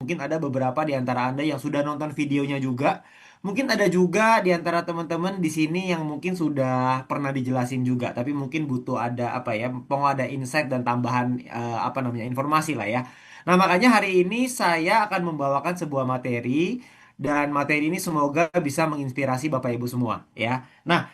mungkin ada beberapa di antara Anda yang sudah nonton videonya juga. Mungkin ada juga di antara teman-teman di sini yang mungkin sudah pernah dijelasin juga, tapi mungkin butuh ada apa ya, mau ada insight dan tambahan apa namanya informasi lah ya. Nah, makanya hari ini saya akan membawakan sebuah materi dan materi ini semoga bisa menginspirasi Bapak Ibu semua ya. Nah,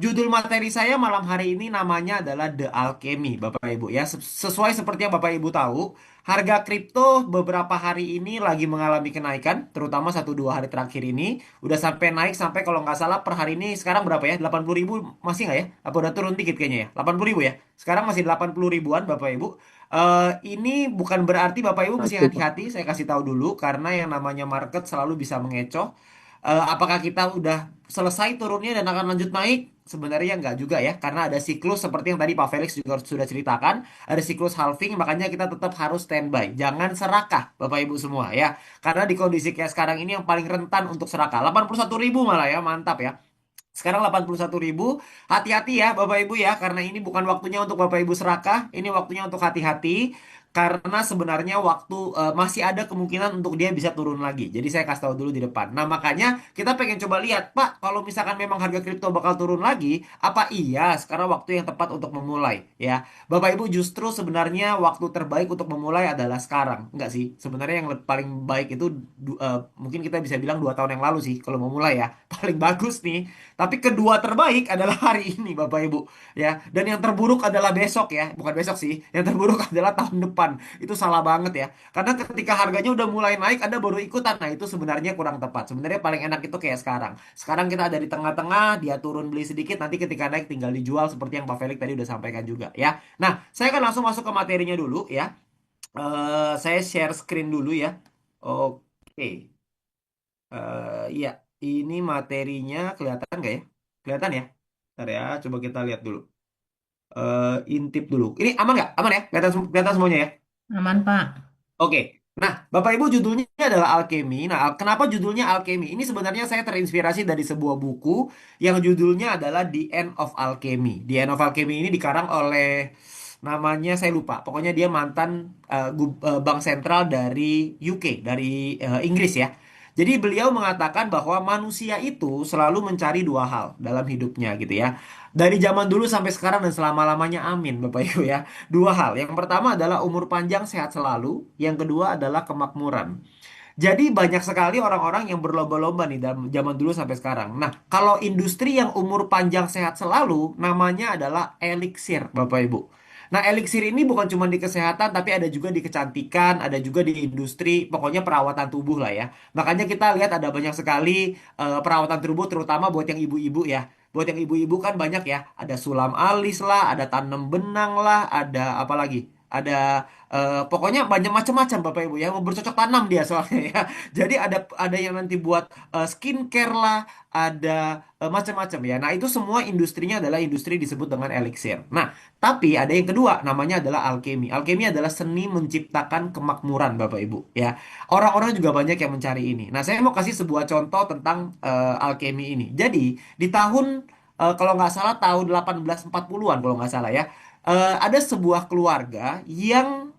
judul materi saya malam hari ini namanya adalah The Alchemy, Bapak Ibu ya. Sesuai seperti yang Bapak Ibu tahu, harga kripto beberapa hari ini lagi mengalami kenaikan, terutama 1-2 hari terakhir ini. Udah sampai naik sampai kalau nggak salah per hari ini sekarang berapa ya? 80 ribu masih nggak ya? Apa udah turun dikit kayaknya ya? 80 ribu ya? Sekarang masih 80 ribuan Bapak Ibu. Ini bukan berarti Bapak Ibu mesti Satu, Pak. hati-hati, saya kasih tahu dulu. Karena yang namanya market selalu bisa mengecoh. Apakah kita udah selesai turunnya dan akan lanjut naik? Sebenarnya nggak juga ya, karena ada siklus seperti yang tadi Pak Felix juga sudah ceritakan, ada siklus halving, makanya kita tetap harus standby. Jangan serakah, Bapak Ibu semua ya, karena di kondisi kayak sekarang ini yang paling rentan untuk serakah. 81 ribu malah ya, mantap ya. Sekarang 81 ribu, hati-hati ya Bapak Ibu ya, karena ini bukan waktunya untuk Bapak Ibu serakah, ini waktunya untuk hati-hati, karena sebenarnya waktu masih ada kemungkinan untuk dia bisa turun lagi. Jadi saya kasih tahu dulu di depan. Nah makanya kita pengen coba lihat, Pak, kalau misalkan memang harga kripto bakal turun lagi, apa iya sekarang waktu yang tepat untuk memulai ya? Bapak Ibu justru sebenarnya waktu terbaik untuk memulai adalah sekarang. Enggak sih, sebenarnya yang paling baik itu mungkin kita bisa bilang 2 tahun yang lalu sih kalau mau mulai ya. Paling bagus nih. Tapi kedua terbaik adalah hari ini, Bapak Ibu, ya. Dan yang terburuk adalah besok ya, bukan besok sih. Yang terburuk adalah tahun depan. Itu salah banget ya. Karena ketika harganya udah mulai naik, Anda baru ikutan. Nah, itu sebenarnya kurang tepat. Sebenarnya paling enak itu kayak sekarang. Sekarang kita ada di tengah-tengah, dia turun beli sedikit, nanti ketika naik tinggal dijual seperti yang Pak Felix tadi udah sampaikan juga ya. Nah, saya akan langsung masuk ke materinya dulu ya. Saya share screen dulu ya. Oke. Iya, ini materinya kelihatan nggak ya? Kelihatan ya? Bentar ya, coba kita lihat dulu. Intip dulu. Ini aman nggak? Aman ya? Kelihatan, kelihatan semuanya ya? Aman, Pak. Oke. Nah, Bapak Ibu judulnya adalah Alchemy. Nah, kenapa judulnya Alchemy? Ini sebenarnya saya terinspirasi dari sebuah buku yang judulnya adalah The End of Alchemy. The End of Alchemy ini dikarang oleh namanya saya lupa. Pokoknya dia mantan bank sentral dari UK, dari Inggris ya. Jadi beliau mengatakan bahwa manusia itu selalu mencari dua hal dalam hidupnya gitu ya. Dari zaman dulu sampai sekarang dan selama-lamanya amin Bapak Ibu ya. Dua hal. Yang pertama adalah umur panjang sehat selalu. Yang kedua adalah kemakmuran. Jadi banyak sekali orang-orang yang berlomba-lomba nih dalam zaman dulu sampai sekarang. Nah, kalau industri yang umur panjang sehat selalu, namanya adalah eliksir, Bapak Ibu. Nah, eliksir ini bukan cuma di kesehatan, tapi ada juga di kecantikan, ada juga di industri, pokoknya perawatan tubuh lah ya. Makanya kita lihat ada banyak sekali perawatan tubuh, terutama buat yang ibu-ibu ya. Buat yang ibu-ibu kan banyak ya. Ada sulam alis lah, ada tanam benang lah, ada apa lagi? Ada pokoknya banyak macam-macam Bapak Ibu ya, mau bercocok tanam dia soalnya ya. Jadi ada yang nanti buat skincare lah, ada macam-macam ya. Nah, itu semua industrinya adalah industri disebut dengan elixir. Nah, tapi ada yang kedua namanya adalah alkemi. Alkemi adalah seni menciptakan kemakmuran Bapak Ibu ya. Orang-orang juga banyak yang mencari ini. Nah, saya mau kasih sebuah contoh tentang alkemi ini. Jadi, di tahun kalau nggak salah tahun 1840-an kalau nggak salah ya, ada sebuah keluarga yang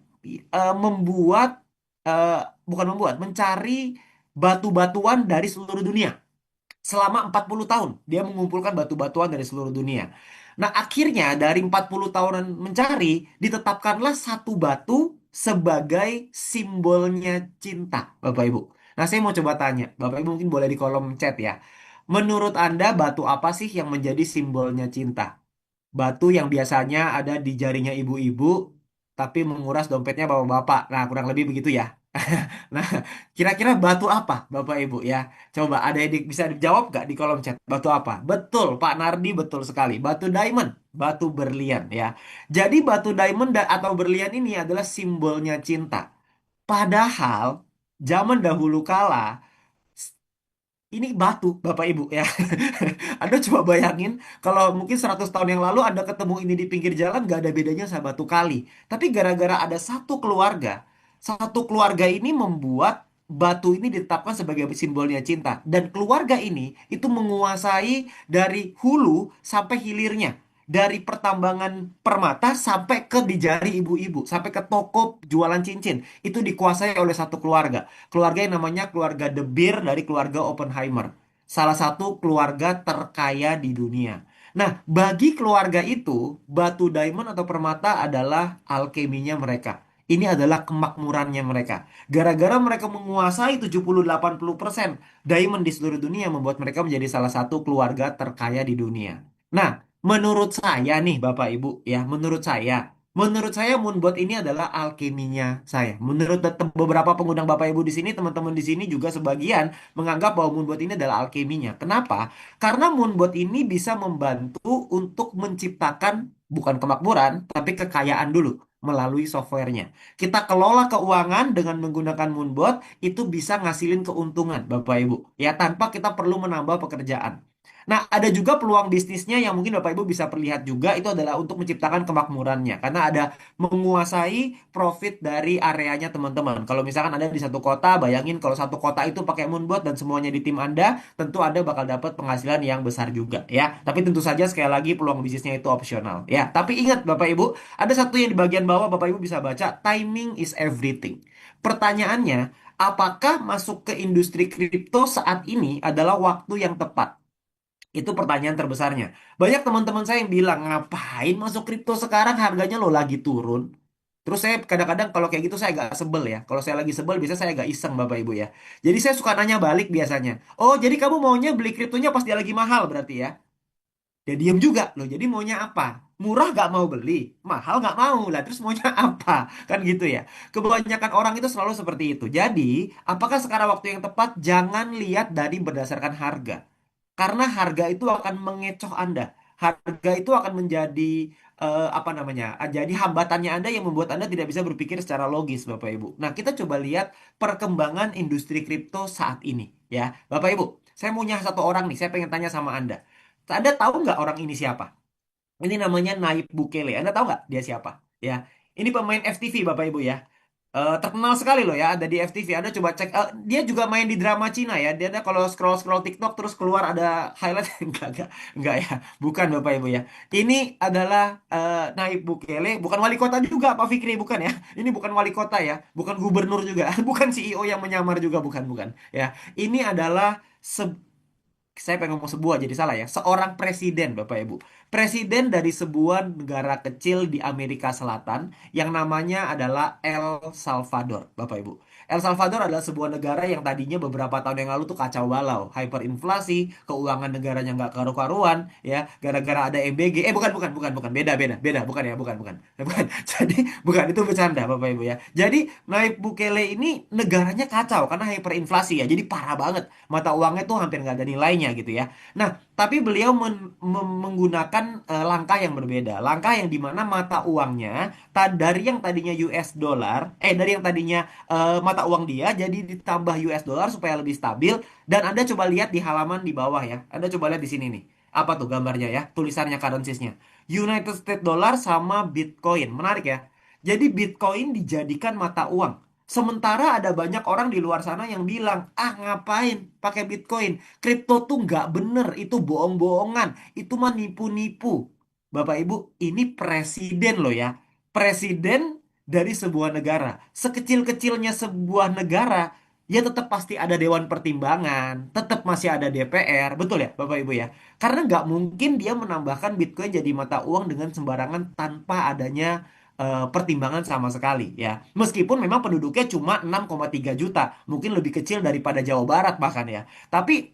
membuat eh, bukan membuat, mencari batu-batuan dari seluruh dunia. Selama 40 tahun dia mengumpulkan batu-batuan dari seluruh dunia. Nah, akhirnya dari 40 tahunan mencari, ditetapkanlah satu batu sebagai simbolnya cinta, Bapak Ibu. Nah, saya mau coba tanya, Bapak Ibu mungkin boleh di kolom chat ya. Menurut Anda batu apa sih yang menjadi simbolnya cinta? Batu yang biasanya ada di jarinya ibu-ibu, tapi menguras dompetnya bapak-bapak. Nah, kurang lebih begitu ya. Nah, kira-kira batu apa, Bapak Ibu ya? Coba ada yang bisa dijawab nggak di kolom chat? Batu apa? Betul, Pak Nardi betul sekali. Batu diamond, batu berlian ya. Jadi batu diamond atau berlian ini adalah simbolnya cinta. Padahal zaman dahulu kala ini batu, Bapak Ibu ya. Anda coba bayangin kalau mungkin 100 tahun yang lalu Anda ketemu ini di pinggir jalan gak ada bedanya sama batu kali. Tapi gara-gara ada satu keluarga ini membuat batu ini ditetapkan sebagai simbolnya cinta. Dan keluarga ini itu menguasai dari hulu sampai hilirnya. dari pertambangan permata sampai ke di jari ibu-ibu, sampai ke toko jualan cincin, itu dikuasai oleh satu keluarga. Keluarga yang namanya keluarga De Beer dari keluarga Oppenheimer. Salah satu keluarga terkaya di dunia. Nah, bagi keluarga itu, batu diamond atau permata adalah alkeminya mereka. Ini adalah kemakmurannya mereka. Gara-gara mereka menguasai 70-80% diamond di seluruh dunia membuat mereka menjadi salah satu keluarga terkaya di dunia. Nah, menurut saya nih Bapak Ibu ya, menurut saya Moonbot ini adalah alkeminya saya. Menurut beberapa pengundang Bapak Ibu di sini, teman-teman di sini juga sebagian menganggap bahwa Moonbot ini adalah alkeminya. Kenapa? Karena Moonbot ini bisa membantu untuk menciptakan bukan kemakmuran, tapi kekayaan dulu melalui softwarenya. Kita kelola keuangan dengan menggunakan Moonbot, itu bisa ngasilin keuntungan Bapak Ibu ya, tanpa kita perlu menambah pekerjaan. Nah, ada juga peluang bisnisnya yang mungkin Bapak Ibu bisa perlihat juga, itu adalah untuk menciptakan kemakmurannya. Karena ada menguasai profit dari areanya teman-teman. Kalau misalkan ada di satu kota, bayangin kalau satu kota itu pakai Moonbot dan semuanya di tim Anda, tentu Anda bakal dapat penghasilan yang besar juga ya. Tapi tentu saja sekali lagi peluang bisnisnya itu opsional ya. Tapi ingat Bapak Ibu, ada satu yang di bagian bawah Bapak Ibu bisa baca, timing is everything. Pertanyaannya, apakah masuk ke industri kripto saat ini adalah waktu yang tepat? Itu pertanyaan terbesarnya. Banyak teman-teman saya yang bilang, ngapain masuk kripto sekarang, harganya lo lagi turun. Terus saya kadang-kadang kalau kayak gitu saya agak sebel ya. Kalau saya lagi sebel, biasanya saya agak iseng Bapak Ibu ya. Jadi saya suka nanya balik biasanya. Oh, jadi kamu maunya beli kriptonya pas dia lagi mahal berarti ya? Dia diem juga loh. Jadi maunya apa? Murah gak mau beli, mahal gak mau lah. Terus maunya apa? Kan gitu ya. Kebanyakan orang itu selalu seperti itu. Jadi, apakah sekarang waktu yang tepat? Jangan lihat dari berdasarkan harga. Karena harga itu akan mengecoh Anda. Harga itu akan menjadi apa namanya? Jadi hambatannya Anda yang membuat Anda tidak bisa berpikir secara logis, Bapak Ibu. Nah, kita coba lihat perkembangan industri kripto saat ini, ya, Bapak Ibu. Saya punya satu orang nih, saya pengen tanya sama Anda. Anda tahu nggak orang ini siapa? Ini namanya Nayib Bukele. Anda tahu nggak dia siapa? Ya, ini pemain FTV Bapak Ibu ya. Terkenal sekali loh ya, ada di FTV. Anda coba cek. Dia juga main di drama Cina ya. Dia ada kalau scroll scroll TikTok terus keluar ada highlight. Enggak ya. Bukan Bapak Ibu ya. Ini adalah Nayib Bukele, bukan wali kota juga Pak Fikri, bukan ya. Ini bukan wali kota ya, bukan gubernur juga, bukan CEO yang menyamar juga, bukan ya. Ini adalah saya pengen ngomong sebuah jadi salah ya. Seorang presiden, Bapak Ibu. Presiden dari sebuah negara kecil di Amerika Selatan yang namanya adalah El Salvador, Bapak Ibu. El Salvador adalah sebuah negara yang tadinya beberapa tahun yang lalu tuh kacau balau, hyperinflasi, keuangan negaranya nggak karu-karuan, ya, gara-gara ada MBG. Bukan, beda, beda, beda, bukan ya, bukan. Bukan. Jadi, bukan itu bercanda, Bapak Ibu ya. Jadi, Nayib Bukele ini negaranya kacau karena hyperinflasi ya, jadi parah banget mata uangnya tuh hampir nggak ada nilainya gitu ya. Nah, tapi beliau menggunakan langkah yang berbeda. Langkah yang dimana mata uangnya dari yang tadinya US dollar, dari yang tadinya mata uang dia jadi ditambah US dollar supaya lebih stabil. Dan Anda coba lihat di halaman di bawah ya. Anda coba lihat di sini nih. Apa tuh gambarnya ya? Tulisannya currencies-nya. United States Dollar sama Bitcoin. Menarik ya. Jadi Bitcoin dijadikan mata uang. Sementara ada banyak orang di luar sana yang bilang, ah ngapain pakai Bitcoin? Kripto tuh nggak bener, itu bohong-bohongan, itu mah nipu-nipu. Bapak Ibu, ini presiden loh ya. Presiden dari sebuah negara. Sekecil-kecilnya sebuah negara, ya tetap pasti ada Dewan Pertimbangan, tetap masih ada DPR, betul ya Bapak Ibu ya? Karena nggak mungkin dia menambahkan Bitcoin jadi mata uang dengan sembarangan tanpa adanya pertimbangan sama sekali ya. Meskipun memang penduduknya cuma 6,3 juta, mungkin lebih kecil daripada Jawa Barat bahkan ya. Tapi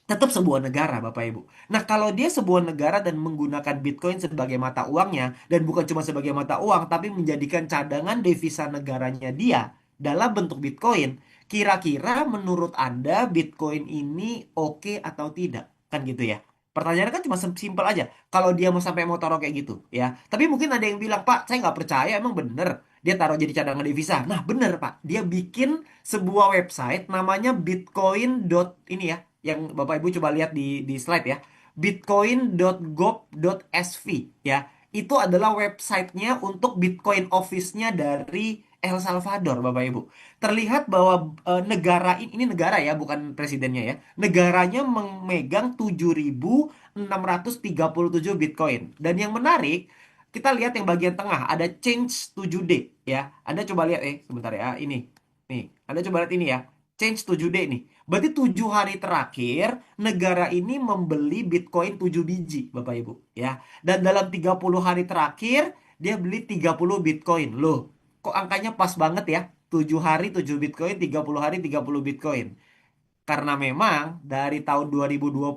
tetap sebuah negara Bapak Ibu. Nah, kalau dia sebuah negara dan menggunakan Bitcoin sebagai mata uangnya dan bukan cuma sebagai mata uang tapi menjadikan cadangan devisa negaranya dia dalam bentuk Bitcoin, kira-kira menurut Anda Bitcoin ini oke atau tidak? Kan gitu ya. Pertanyaannya kan cuma simpel aja. Kalau dia mau sampai mau taruh kayak gitu, ya. Tapi mungkin ada yang bilang, Pak, saya nggak percaya, emang bener dia taruh jadi cadangan devisa. Nah, bener, Pak. Dia bikin sebuah website namanya Bitcoin. Ini ya, yang Bapak Ibu coba lihat di slide ya. Bitcoin.gov.sv ya. Itu adalah websitenya untuk Bitcoin Office-nya dari El Salvador, Bapak Ibu. Terlihat bahwa negara ini negara ya, bukan presidennya ya. Negaranya memegang 7.637 Bitcoin. Dan yang menarik, kita lihat yang bagian tengah ada Change 7D ya. Anda coba lihat sebentar ya, ini. Nih, Anda coba lihat ini ya. Change 7D nih. Berarti 7 hari terakhir negara ini membeli Bitcoin 7 biji, Bapak Ibu ya. Dan dalam 30 hari terakhir dia beli 30 Bitcoin. Loh, kok angkanya pas banget ya? 7 hari 7 Bitcoin, 30 hari 30 Bitcoin. Karena memang dari tahun 2021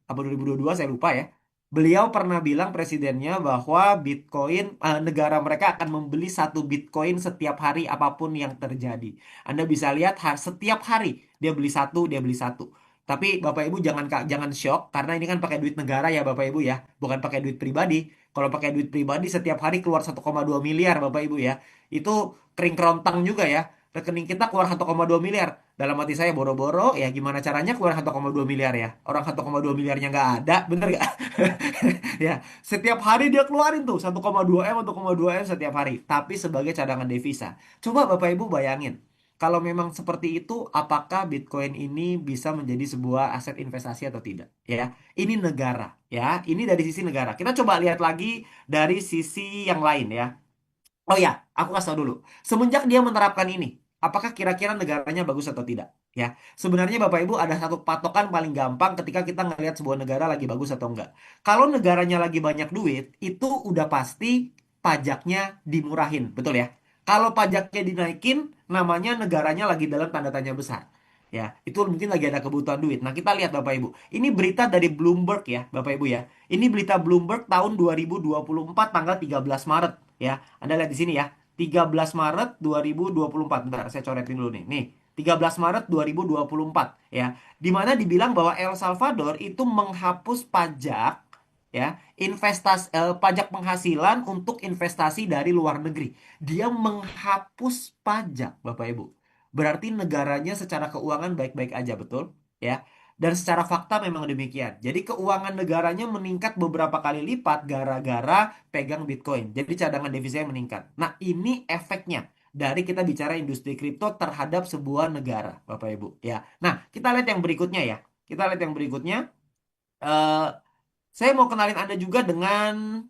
apa 2022 saya lupa ya. Beliau pernah bilang presidennya bahwa Bitcoin negara mereka akan membeli 1 Bitcoin setiap hari apapun yang terjadi. Anda bisa lihat setiap hari dia beli satu, dia beli satu. Tapi Bapak Ibu jangan shock karena ini kan pakai duit negara ya Bapak Ibu ya, bukan pakai duit pribadi. Kalau pakai duit pribadi setiap hari keluar 1,2 miliar Bapak Ibu ya. Itu kering kerontang juga ya. Rekening kita keluar 1,2 miliar. Dalam hati saya boro-boro ya gimana caranya keluar 1,2 miliar ya. Orang 1,2 miliarnya nggak ada, bener nggak? Ya, setiap hari dia keluarin tuh 1,2 M, 1,2 M setiap hari. Tapi sebagai cadangan devisa. Coba Bapak Ibu bayangin. Kalau memang seperti itu, apakah Bitcoin ini bisa menjadi sebuah aset investasi atau tidak? Ya, ini negara. Ya, ini dari sisi negara. Kita coba lihat lagi dari sisi yang lain ya. Oh ya, aku kasih tau dulu. Semenjak dia menerapkan ini, apakah kira-kira negaranya bagus atau tidak? Ya, sebenarnya Bapak Ibu ada satu patokan paling gampang ketika kita ngelihat sebuah negara lagi bagus atau enggak. Kalau negaranya lagi banyak duit, itu udah pasti pajaknya dimurahin, betul ya? Kalau pajaknya dinaikin, namanya negaranya lagi dalam tanda tanya besar. Ya, itu mungkin lagi ada kebutuhan duit. Nah, kita lihat Bapak Ibu. Ini berita dari Bloomberg ya, Bapak Ibu ya. Ini berita Bloomberg tahun 2024 tanggal 13 Maret ya. Anda lihat di sini ya. 13 Maret 2024. Bentar, saya coretin dulu nih. Nih, 13 Maret 2024 ya. Di mana dibilang bahwa El Salvador itu menghapus pajak ya, pajak penghasilan untuk investasi dari luar negeri. Dia menghapus pajak, Bapak Ibu. Berarti negaranya secara keuangan baik-baik aja, betul? Ya. Dan secara fakta memang demikian. Jadi keuangan negaranya meningkat beberapa kali lipat gara-gara pegang Bitcoin. Jadi cadangan devisanya meningkat. Nah, ini efeknya dari kita bicara industri kripto terhadap sebuah negara, Bapak Ibu. Ya. Nah, kita lihat yang berikutnya ya. Kita lihat yang berikutnya. Eh, saya mau kenalin Anda juga dengan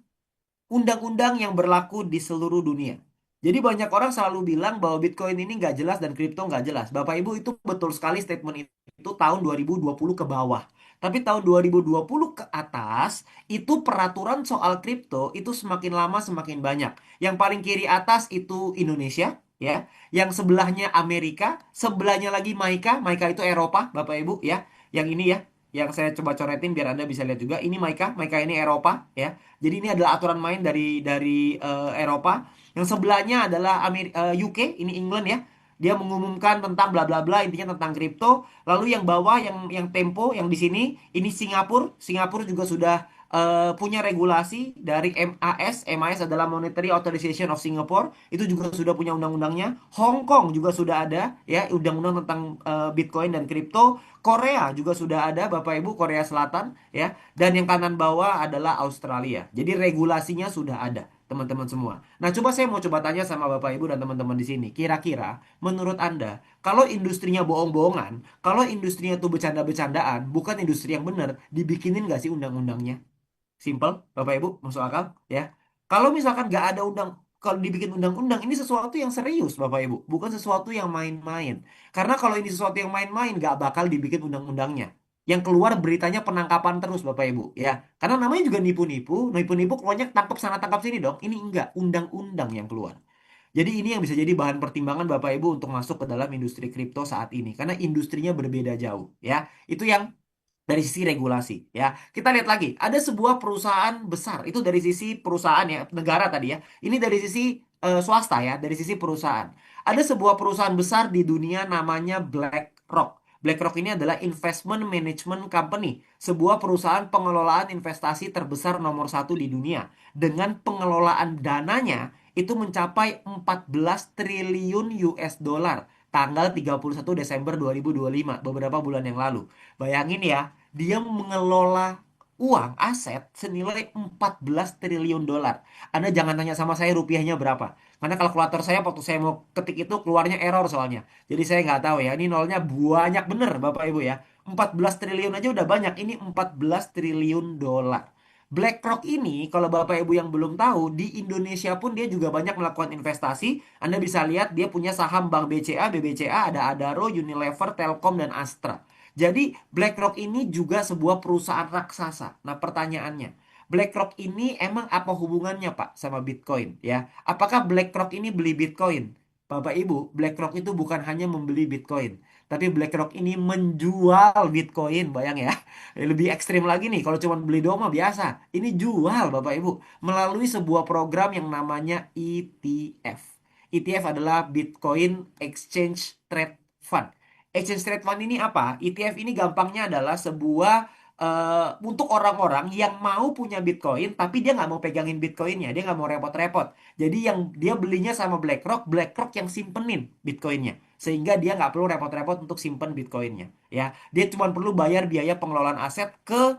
undang-undang yang berlaku di seluruh dunia. Jadi banyak orang selalu bilang bahwa Bitcoin ini nggak jelas dan kripto nggak jelas. Bapak Ibu itu betul sekali statement itu tahun 2020 ke bawah. Tapi tahun 2020 ke atas itu peraturan soal kripto itu semakin lama semakin banyak. Yang paling kiri atas itu Indonesia ya. Yang sebelahnya Amerika, sebelahnya lagi Maika. Maika itu Eropa, Bapak Ibu ya. Yang ini ya, yang saya coba coretin biar Anda bisa lihat juga. Ini Maika, Maika ini Eropa ya. Jadi ini adalah aturan main dari Eropa. Yang sebelahnya adalah UK, ini England ya. Dia mengumumkan tentang bla bla bla, intinya tentang kripto. Lalu yang bawah yang Tempo yang di sini ini Singapura. Singapura juga sudah punya regulasi dari MAS. MAS adalah Monetary Authorization of Singapore. Itu juga sudah punya undang-undangnya. Hong Kong juga sudah ada ya undang-undang tentang Bitcoin dan kripto. Korea juga sudah ada, Bapak Ibu, Korea Selatan ya. Dan yang kanan bawah adalah Australia. Jadi regulasinya sudah ada, teman-teman semua. Nah, saya mau coba tanya sama Bapak Ibu dan teman-teman di sini. Kira-kira menurut Anda, kalau industrinya bohong-bohongan, kalau industrinya tuh bercanda-bercandaan, bukan industri yang benar, dibikinin nggak sih undang-undangnya? Simple, Bapak Ibu, masuk akal ya. Kalau misalkan nggak ada kalau dibikin undang-undang, ini sesuatu yang serius, Bapak Ibu, bukan sesuatu yang main-main. Karena kalau ini sesuatu yang main-main, nggak bakal dibikin undang-undangnya. Yang keluar beritanya penangkapan terus, Bapak Ibu, ya. Karena namanya juga nipu-nipu, nipu-nipu, pokoknya tangkap sana tangkap sini dong. Ini enggak, undang-undang yang keluar. Jadi ini yang bisa jadi bahan pertimbangan Bapak Ibu untuk masuk ke dalam industri kripto saat ini. Karena industrinya berbeda jauh, ya. Itu yang dari sisi regulasi ya. Kita lihat lagi, ada sebuah perusahaan besar itu dari sisi perusahaan ya, negara tadi ya. Ini dari sisi swasta ya, dari sisi perusahaan. Ada sebuah perusahaan besar di dunia namanya BlackRock. BlackRock ini adalah Investment Management Company, sebuah perusahaan pengelolaan investasi terbesar nomor satu di dunia. Dengan pengelolaan dananya itu mencapai 14 triliun US dollar tanggal 31 Desember 2025, beberapa bulan yang lalu. Bayangin ya, dia mengelola uang aset senilai 14 triliun dolar. Anda jangan tanya sama saya rupiahnya berapa. Karena kalkulator saya waktu saya mau ketik itu keluarnya error soalnya. Jadi saya nggak tahu ya. Ini nolnya banyak bener Bapak Ibu ya. 14 triliun aja udah banyak. Ini 14 triliun dolar. BlackRock ini, kalau Bapak Ibu yang belum tahu, di Indonesia pun dia juga banyak melakukan investasi. Anda bisa lihat dia punya saham Bank BCA, BBCA, ada Adaro, Unilever, Telkom, dan Astra. Jadi BlackRock ini juga sebuah perusahaan raksasa. Nah pertanyaannya, BlackRock ini emang apa hubungannya Pak sama Bitcoin ya? Apakah BlackRock ini beli Bitcoin? Bapak Ibu, BlackRock itu bukan hanya membeli Bitcoin, tapi BlackRock ini menjual Bitcoin, bayang ya. Lebih ekstrim lagi nih, kalau cuma beli doang mah biasa. Ini jual Bapak Ibu melalui sebuah program yang namanya ETF. ETF adalah Bitcoin Exchange Trade Fund. Exchange Trade Fund ini apa? ETF ini gampangnya adalah sebuah untuk orang-orang yang mau punya Bitcoin, tapi dia nggak mau pegangin Bitcoinnya, dia nggak mau repot-repot. Jadi yang dia belinya sama BlackRock, BlackRock yang simpenin Bitcoinnya, sehingga dia nggak perlu repot-repot untuk simpen Bitcoinnya. Ya, dia cuma perlu bayar biaya pengelolaan aset ke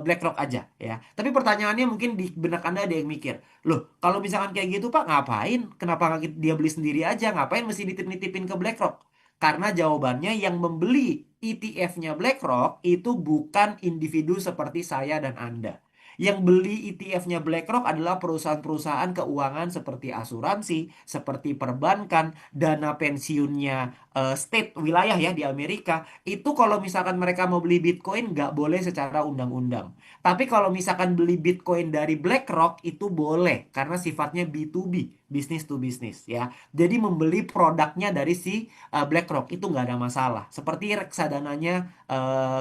BlackRock aja ya. Tapi pertanyaannya mungkin di benak Anda ada yang mikir, loh kalau misalkan kayak gitu Pak ngapain? Kenapa nggak dia beli sendiri aja? Ngapain mesti nitip-nitipin ke BlackRock? Karena jawabannya yang membeli ETF-nya BlackRock itu bukan individu seperti saya dan Anda. Yang beli ETF-nya BlackRock adalah perusahaan-perusahaan keuangan seperti asuransi, seperti perbankan, dana pensiunnya state wilayah ya di Amerika. Itu kalau misalkan mereka mau beli Bitcoin nggak boleh secara undang-undang. Tapi kalau misalkan beli Bitcoin dari BlackRock itu boleh karena sifatnya B2B, business to business ya. Jadi membeli produknya dari si BlackRock itu nggak ada masalah. Seperti reksadananya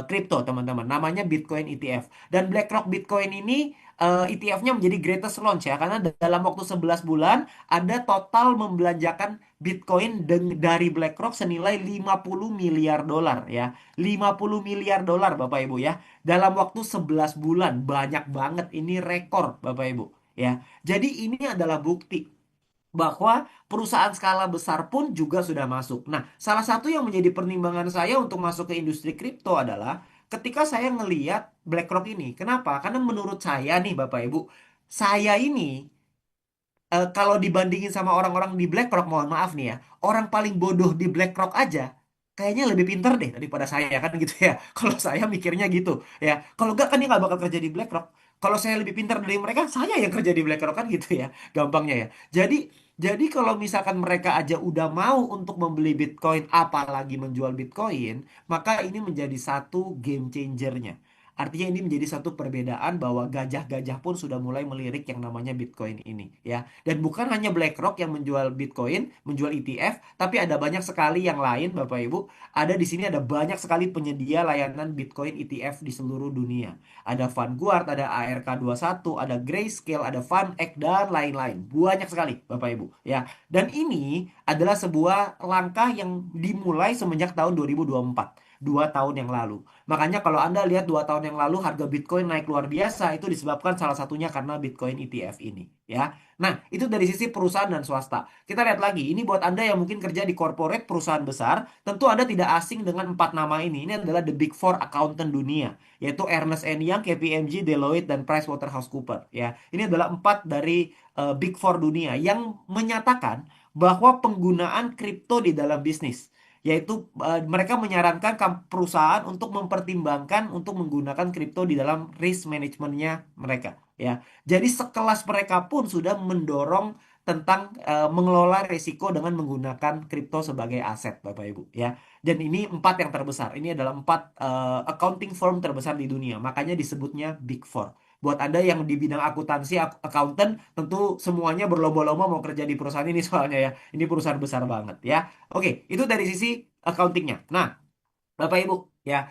kripto teman-teman, namanya Bitcoin ETF. Dan BlackRock Bitcoin ini ETF-nya menjadi greatest launch ya karena dalam waktu 11 bulan ada total membelanjakan Bitcoin dari BlackRock senilai 50 miliar dolar ya. 50 miliar dolar Bapak Ibu ya. Dalam waktu 11 bulan. Banyak banget ini rekor Bapak Ibu ya. Jadi ini adalah bukti bahwa perusahaan skala besar pun juga sudah masuk. Nah, salah satu yang menjadi pertimbangan saya untuk masuk ke industri kripto adalah ketika saya ngeliat BlackRock ini. Kenapa? Karena menurut saya nih Bapak Ibu, saya ini kalau dibandingin sama orang-orang di BlackRock, mohon maaf nih ya, orang paling bodoh di BlackRock aja kayaknya lebih pinter deh daripada saya kan gitu ya. Kalau saya mikirnya gitu ya. Kalau enggak kan dia nggak bakal kerja di BlackRock. Kalau saya lebih pintar dari mereka, saya yang kerja di BlackRock kan gitu ya. Gampangnya ya. Jadi kalau misalkan mereka aja udah mau untuk membeli Bitcoin, apalagi menjual Bitcoin, maka ini menjadi satu game changernya. Artinya ini menjadi satu perbedaan bahwa gajah-gajah pun sudah mulai melirik yang namanya Bitcoin ini ya. Dan bukan hanya BlackRock yang menjual Bitcoin, menjual ETF, tapi ada banyak sekali yang lain Bapak Ibu. Ada di sini ada banyak sekali penyedia layanan Bitcoin ETF di seluruh dunia. Ada Vanguard, ada ARK21, ada Grayscale, ada FunEgg dan lain-lain. Banyak sekali Bapak Ibu ya. Dan ini adalah sebuah langkah yang dimulai semenjak tahun 2024, 2 tahun yang lalu. Makanya kalau Anda lihat 2 tahun yang lalu harga Bitcoin naik luar biasa, itu disebabkan salah satunya karena Bitcoin ETF ini, ya. Nah, itu dari sisi perusahaan dan swasta. Kita lihat lagi, ini buat Anda yang mungkin kerja di corporate perusahaan besar, tentu Anda tidak asing dengan 4 nama ini. Ini adalah the Big Four accountant dunia, yaitu Ernst Young, KPMG, Deloitte, dan PricewaterhouseCoopers. Ya, ini adalah 4 dari Big Four dunia yang menyatakan bahwa penggunaan kripto di dalam bisnis yaitu mereka menyarankan perusahaan untuk mempertimbangkan untuk menggunakan kripto di dalam risk manajemennya mereka ya. Jadi sekelas mereka pun sudah mendorong tentang mengelola risiko dengan menggunakan kripto sebagai aset Bapak Ibu ya. Dan ini 4 yang terbesar. Ini adalah 4 accounting firm terbesar di dunia. Makanya disebutnya Big Four. Buat Anda yang di bidang akuntansi, accountant, tentu semuanya berlomba-lomba mau kerja di perusahaan ini soalnya ya. Ini perusahaan besar banget ya. Oke, itu dari sisi accountingnya. Nah, Bapak Ibu, ya,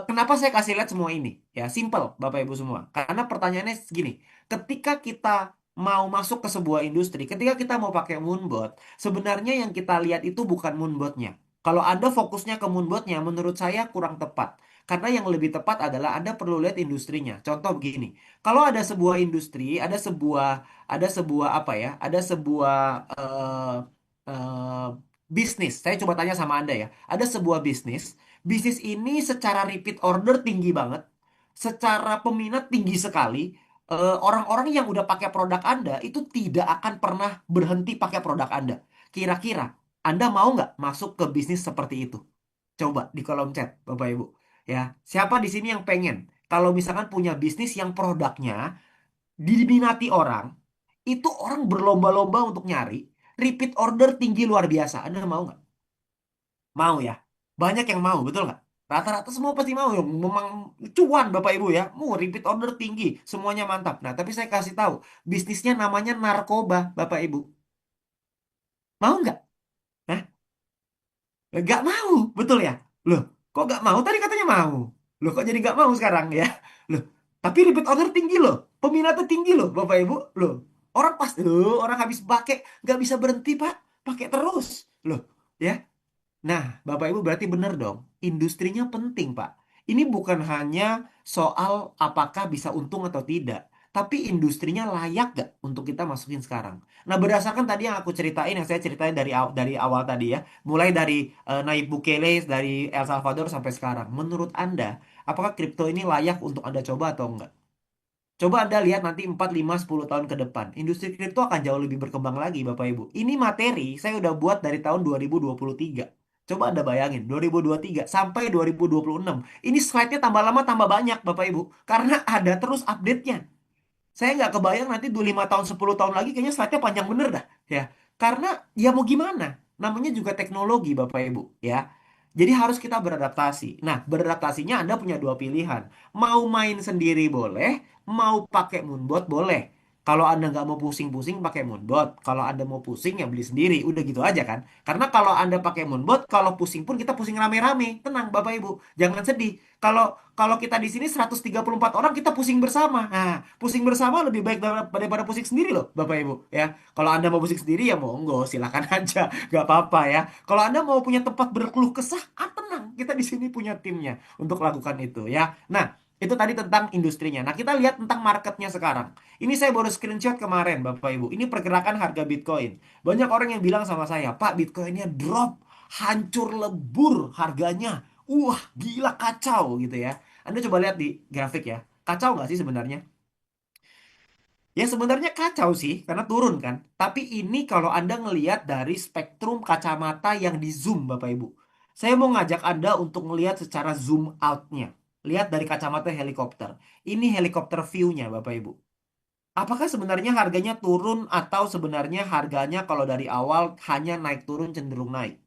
kenapa saya kasih lihat semua ini? Ya, simple, Bapak Ibu semua. Karena pertanyaannya segini, ketika kita mau masuk ke sebuah industri, ketika kita mau pakai Moonbot, sebenarnya yang kita lihat itu bukan Moonbotnya. Kalau Anda fokusnya ke Moonbotnya, menurut saya kurang tepat. Karena yang lebih tepat adalah Anda perlu lihat industrinya. Contoh begini, kalau ada sebuah industri, ada sebuah apa ya, ada sebuah eh, bisnis. Saya coba tanya sama Anda ya. Ada sebuah bisnis ini secara repeat order tinggi banget. secara peminat tinggi sekali. Orang-orang yang udah pakai produk Anda itu tidak akan pernah berhenti pakai produk Anda. Kira-kira Anda mau nggak masuk ke bisnis seperti itu? Coba di kolom chat, Bapak Ibu. Ya, siapa di sini yang pengen kalau misalkan punya bisnis yang produknya diminati orang, itu orang berlomba-lomba untuk nyari, repeat order tinggi luar biasa. Anda mau nggak? Mau ya? Banyak yang mau, betul nggak? Rata-rata semua pasti mau ya. Memang cuan Bapak Ibu ya. Mau repeat order tinggi, semuanya mantap. Nah, tapi saya kasih tahu, bisnisnya namanya narkoba, Bapak Ibu. Mau nggak? Hah? Nggak mau, betul ya? Loh, kok nggak mau? Tadi katanya mau. Loh, kok jadi nggak mau sekarang ya? Loh, tapi repeat order tinggi loh. Peminatnya tinggi loh, Bapak Ibu. Loh, orang pas, loh, orang habis pakai, nggak bisa berhenti, Pak. Pakai terus. Loh, ya. Nah, Bapak Ibu berarti benar dong. Industrinya penting, Pak. Ini bukan hanya soal apakah bisa untung atau tidak, tapi industrinya layak gak untuk kita masukin sekarang. Nah, berdasarkan tadi yang aku ceritain, yang saya ceritain dari awal tadi ya, mulai dari Nayib Bukele, dari El Salvador sampai sekarang. Menurut Anda, apakah kripto ini layak untuk Anda coba atau enggak? Coba Anda lihat nanti 4, 5, 10 tahun ke depan. Industri kripto akan jauh lebih berkembang lagi, Bapak Ibu. Ini materi saya udah buat dari tahun 2023. Coba Anda bayangin, 2023 sampai 2026. Ini slide-nya tambah lama tambah banyak, Bapak Ibu. Karena ada terus update-nya. Saya nggak kebayang nanti 5 tahun, 10 tahun lagi kayaknya slide-nya panjang bener dah. Ya, karena ya mau gimana? Namanya juga teknologi, Bapak Ibu. Ya, jadi harus kita beradaptasi. Nah, beradaptasinya Anda punya dua pilihan. Mau main sendiri boleh, mau pakai moonbot boleh. Kalau Anda nggak mau pusing-pusing pakai moonbot. Kalau Anda mau pusing ya beli sendiri. Udah gitu aja kan. Karena kalau Anda pakai moonbot, kalau pusing pun kita pusing rame-rame. Tenang Bapak Ibu. Jangan sedih. Kalau kalau kita di sini 134 orang kita pusing bersama. Nah, pusing bersama lebih baik daripada pusing sendiri loh, Bapak Ibu. Ya, kalau Anda mau pusing sendiri ya monggo, silakan aja, nggak apa-apa ya. Kalau Anda mau punya tempat berkeluh kesah, tenang, kita di sini punya timnya untuk lakukan itu ya. Nah, itu tadi tentang industrinya. Nah, kita lihat tentang marketnya sekarang. Ini saya baru screenshot kemarin, Bapak Ibu. Ini pergerakan harga Bitcoin. Banyak orang yang bilang sama saya, Pak, Bitcoinnya drop, hancur lebur harganya. Wah, gila kacau gitu ya. Anda coba lihat di grafik ya. Kacau nggak sih sebenarnya? Ya sebenarnya kacau sih, karena turun kan. Tapi ini kalau Anda ngelihat dari spektrum kacamata yang di zoom, Bapak Ibu. Saya mau ngajak Anda untuk ngelihat secara zoom out-nya. Lihat dari kacamata helikopter. Ini helikopter view-nya, Bapak Ibu. Apakah sebenarnya harganya turun atau sebenarnya harganya kalau dari awal hanya naik turun cenderung naik?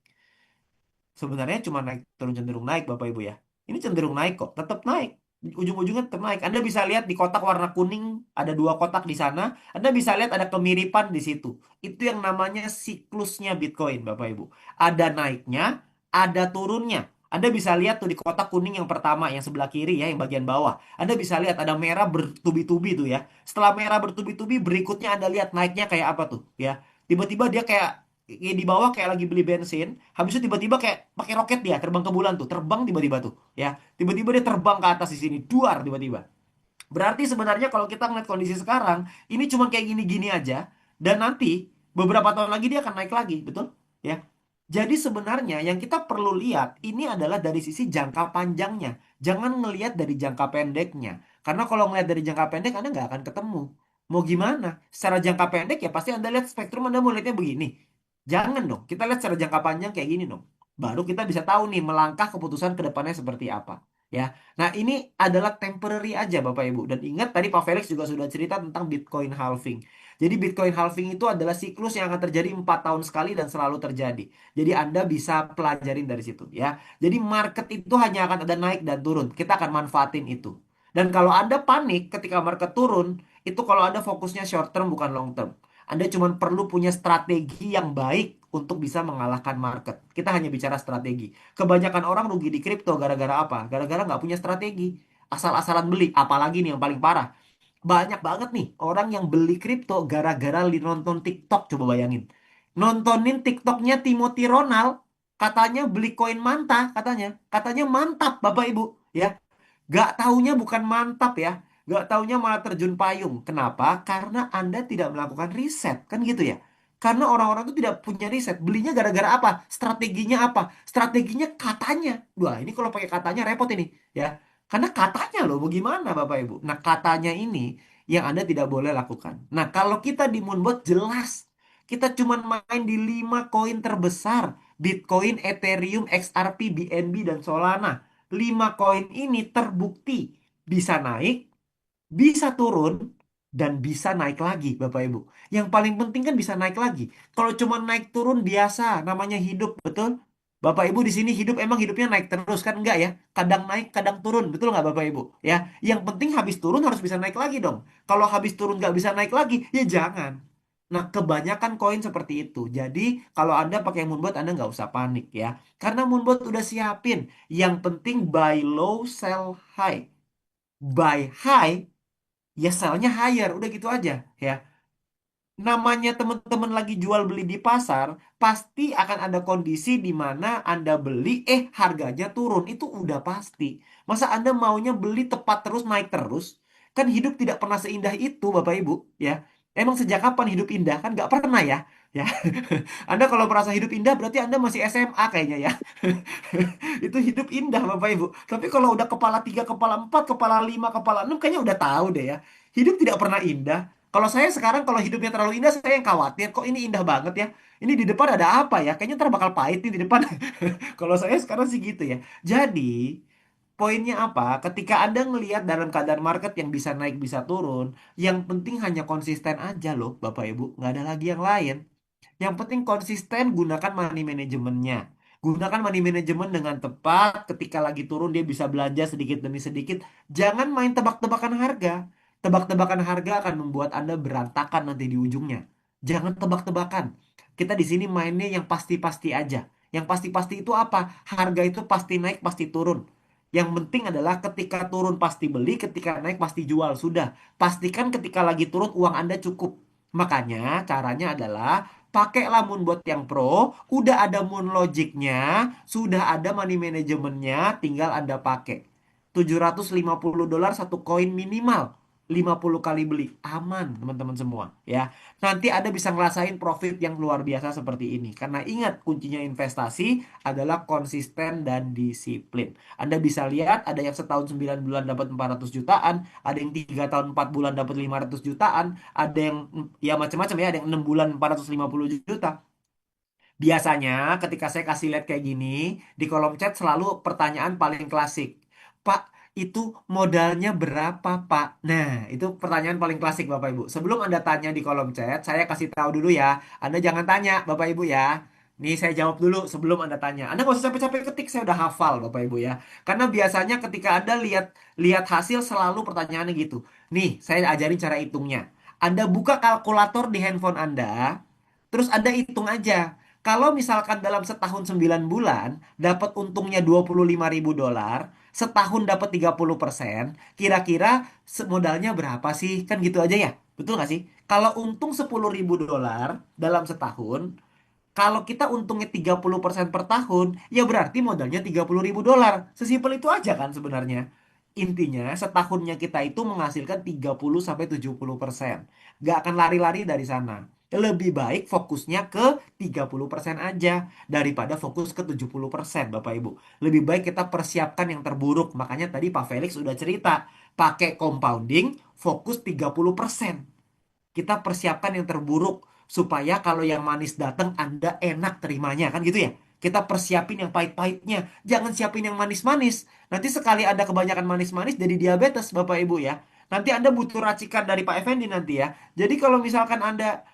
Sebenarnya cuma naik turun cenderung naik Bapak Ibu ya. Ini cenderung naik kok, tetap naik. Ujung-ujungnya tetap naik. Anda bisa lihat di kotak warna kuning ada dua kotak di sana. Anda bisa lihat ada kemiripan di situ. Itu yang namanya siklusnya Bitcoin Bapak Ibu. Ada naiknya, ada turunnya. Anda bisa lihat tuh di kotak kuning yang pertama, yang sebelah kiri ya, yang bagian bawah. Anda bisa lihat ada merah bertubi-tubi tuh ya. Setelah merah bertubi-tubi, berikutnya Anda lihat naiknya kayak apa tuh ya. Tiba-tiba dia kayak di bawah kayak lagi beli bensin. Habis itu tiba-tiba kayak pakai roket dia terbang ke bulan tuh, terbang tiba-tiba tuh, ya. Tiba-tiba dia terbang ke atas di sini, duar tiba-tiba. Berarti sebenarnya kalau kita ngeliat kondisi sekarang, ini cuma kayak gini-gini aja dan nanti beberapa tahun lagi dia akan naik lagi, betul? Ya. Jadi sebenarnya yang kita perlu lihat ini adalah dari sisi jangka panjangnya. Jangan ngelihat dari jangka pendeknya. Karena kalau ngelihat dari jangka pendek Anda nggak akan ketemu. Mau gimana? Secara jangka pendek ya pasti Anda lihat spektrum Anda mau lihatnya begini. Jangan dong, kita lihat secara jangka panjang kayak gini dong. Baru kita bisa tahu nih melangkah keputusan ke depannya seperti apa. Ya, nah ini adalah temporary aja Bapak Ibu. Dan ingat tadi Pak Felix juga sudah cerita tentang Bitcoin halving. Jadi Bitcoin halving itu adalah siklus yang akan terjadi 4 tahun sekali dan selalu terjadi. Jadi Anda bisa pelajarin dari situ ya. Jadi market itu hanya akan ada naik dan turun. Kita akan manfaatin itu. Dan kalau Anda panik ketika market turun, itu kalau Anda fokusnya short term bukan long term. Anda cuma perlu punya strategi yang baik untuk bisa mengalahkan market. Kita hanya bicara strategi. Kebanyakan orang rugi di kripto gara-gara apa? Gara-gara nggak punya strategi. Asal-asalan beli. Apalagi nih yang paling parah. Banyak banget nih orang yang beli kripto gara-gara nonton TikTok. Coba bayangin. Nontonin TikToknya Timothy Ronald. Katanya beli koin manta. Katanya. Katanya mantap Bapak Ibu. Ya. Gak taunya bukan mantap ya. Gak taunya malah terjun payung. Kenapa? Karena Anda tidak melakukan riset. Kan gitu ya. Karena orang-orang itu tidak punya riset. Belinya gara-gara apa? Strateginya apa? Strateginya katanya. Wah, ini kalau pakai katanya repot ini. Ya. Karena katanya loh, bagaimana Bapak Ibu? Nah, katanya ini yang Anda tidak boleh lakukan. Nah, kalau kita di Moonbot jelas, kita cuma main di 5 koin terbesar. Bitcoin, Ethereum, XRP, BNB, dan Solana. 5 koin ini terbukti bisa naik, bisa turun, dan bisa naik lagi, Bapak Ibu. Yang paling penting kan bisa naik lagi. Kalau cuma naik turun biasa, namanya hidup, betul? Bapak Ibu di sini hidup emang hidupnya naik terus kan enggak ya? Kadang naik, kadang turun, betul nggak Bapak Ibu? Ya, yang penting habis turun harus bisa naik lagi dong. Kalau habis turun nggak bisa naik lagi, ya jangan. Nah, kebanyakan koin seperti itu. Jadi, kalau Anda pakai Moonbot, Anda nggak usah panik ya. Karena Moonbot udah siapin. Yang penting buy low, sell high. Buy high, ya sellnya higher, udah gitu aja ya. Namanya teman-teman lagi jual beli di pasar, pasti akan ada kondisi di mana Anda beli, harganya turun, itu udah pasti. Masa Anda maunya beli tepat terus, naik terus? Kan hidup tidak pernah seindah itu, Bapak Ibu, ya. Emang sejak kapan hidup indah? Kan nggak pernah ya, ya. Anda kalau merasa hidup indah, berarti Anda masih SMA kayaknya ya. Itu hidup indah Bapak Ibu. Tapi kalau udah kepala 3, kepala 4, kepala 5, kepala 6, kayaknya udah tahu deh ya. Hidup tidak pernah indah. Kalau saya sekarang kalau hidupnya terlalu indah, saya yang khawatir. Kok ini indah banget ya? Ini di depan ada apa ya? Kayaknya ntar bakal pahit nih di depan. Kalau saya sekarang sih gitu ya. Jadi, poinnya apa? Ketika Anda ngelihat dalam keadaan market yang bisa naik, bisa turun, yang penting hanya konsisten aja loh, Bapak Ibu. Nggak ada lagi yang lain. Yang penting konsisten gunakan money manajemennya. Gunakan money management dengan tepat. Ketika lagi turun dia bisa belanja sedikit demi sedikit. Jangan main tebak-tebakan harga. Tebak-tebakan harga akan membuat Anda berantakan nanti di ujungnya. Jangan tebak-tebakan. Kita di sini mainnya yang pasti-pasti aja. Yang pasti-pasti itu apa? Harga itu pasti naik, pasti turun. Yang penting adalah ketika turun pasti beli, ketika naik pasti jual. Sudah. Pastikan ketika lagi turun uang Anda cukup. Makanya caranya adalah pakailah Moonbot yang Pro, udah ada Moon Logicnya, sudah ada money manajemennya, tinggal Anda pakai. $750 satu koin minimal. 50 kali beli. Aman, teman-teman semua. Ya, nanti Anda bisa ngerasain profit yang luar biasa seperti ini. Karena ingat, kuncinya investasi adalah konsisten dan disiplin. Anda bisa lihat, ada yang setahun 9 bulan dapat 400 jutaan, ada yang 3 tahun 4 bulan dapat 500 jutaan, ada yang ya macam-macam ya, ada yang 6 bulan 450 juta. Biasanya ketika saya kasih lihat kayak gini, di kolom chat selalu pertanyaan paling klasik. Pak, itu modalnya berapa, Pak? Nah, itu pertanyaan paling klasik Bapak Ibu. Sebelum Anda tanya di kolom chat, saya kasih tahu dulu ya. Anda jangan tanya, Bapak Ibu ya. Nih saya jawab dulu sebelum Anda tanya. Anda nggak usah capek-capek ketik, saya udah hafal Bapak Ibu ya. Karena biasanya ketika Anda lihat lihat hasil selalu pertanyaannya gitu. Nih, saya ajarin cara hitungnya. Anda buka kalkulator di handphone Anda, terus Anda hitung aja. Kalau misalkan dalam setahun 9 bulan dapat untungnya $25.000, setahun dapat 30%, kira-kira modalnya berapa sih? Kan gitu aja ya. Betul nggak sih? Kalau untung $10.000 dalam setahun, kalau kita untungnya 30% per tahun, ya berarti modalnya $30.000. Sesimpel itu aja kan sebenarnya. Intinya setahunnya kita itu menghasilkan 30 sampai 70%. Gak akan lari-lari dari sana. Lebih baik fokusnya ke 30% aja daripada fokus ke 70%, Bapak Ibu. Lebih baik kita persiapkan yang terburuk. Makanya tadi Pak Felix udah cerita, pakai compounding fokus 30%. Kita persiapkan yang terburuk supaya kalau yang manis datang Anda enak terimanya kan gitu ya. Kita persiapin yang pahit-pahitnya, jangan siapin yang manis-manis. Nanti sekali ada kebanyakan manis-manis jadi diabetes Bapak Ibu ya. Nanti Anda butuh racikan dari Pak Effendi nanti ya. Jadi kalau misalkan Anda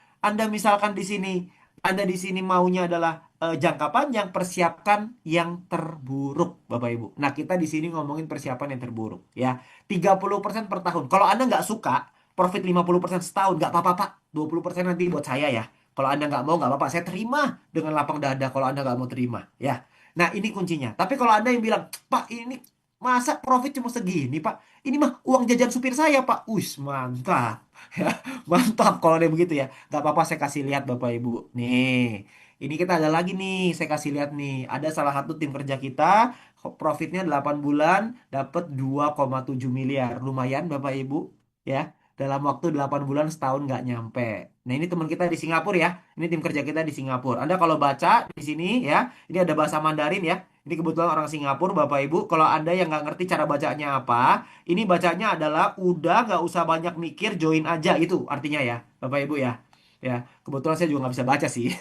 misalkan di sini Anda di sini maunya adalah jangka panjang, persiapkan yang terburuk Bapak Ibu. Nah, kita di sini ngomongin persiapan yang terburuk ya. 30% per tahun. Kalau Anda nggak suka profit 50% setahun, nggak apa-apa Pak. 20% nanti buat saya ya. Kalau Anda nggak mau, nggak apa-apa. Saya terima dengan lapang dada kalau Anda nggak mau terima. Ya. Nah, ini kuncinya. Tapi kalau Anda yang bilang, Pak, ini masa profit cuma segini, Pak? Ini mah uang jajan supir saya, Pak. Wih, mantap. Ya, mantap kalau ada begitu ya. Nggak apa-apa, saya kasih lihat Bapak Ibu. Nih, ini kita ada lagi nih. Saya kasih lihat nih. Ada salah satu tim kerja kita, profitnya 8 bulan, dapat 2,7 miliar. Lumayan, Bapak Ibu. Ya dalam waktu 8 bulan setahun nggak nyampe. Nah, ini teman kita di Singapura ya. Ini tim kerja kita di Singapura. Anda kalau baca di sini ya, ini ada bahasa Mandarin ya. Ini kebetulan orang Singapura, Bapak Ibu. Kalau Anda yang nggak ngerti cara bacanya apa, ini bacanya adalah udah nggak usah banyak mikir, join aja itu artinya ya, Bapak Ibu ya. Ya, kebetulan saya juga nggak bisa baca sih.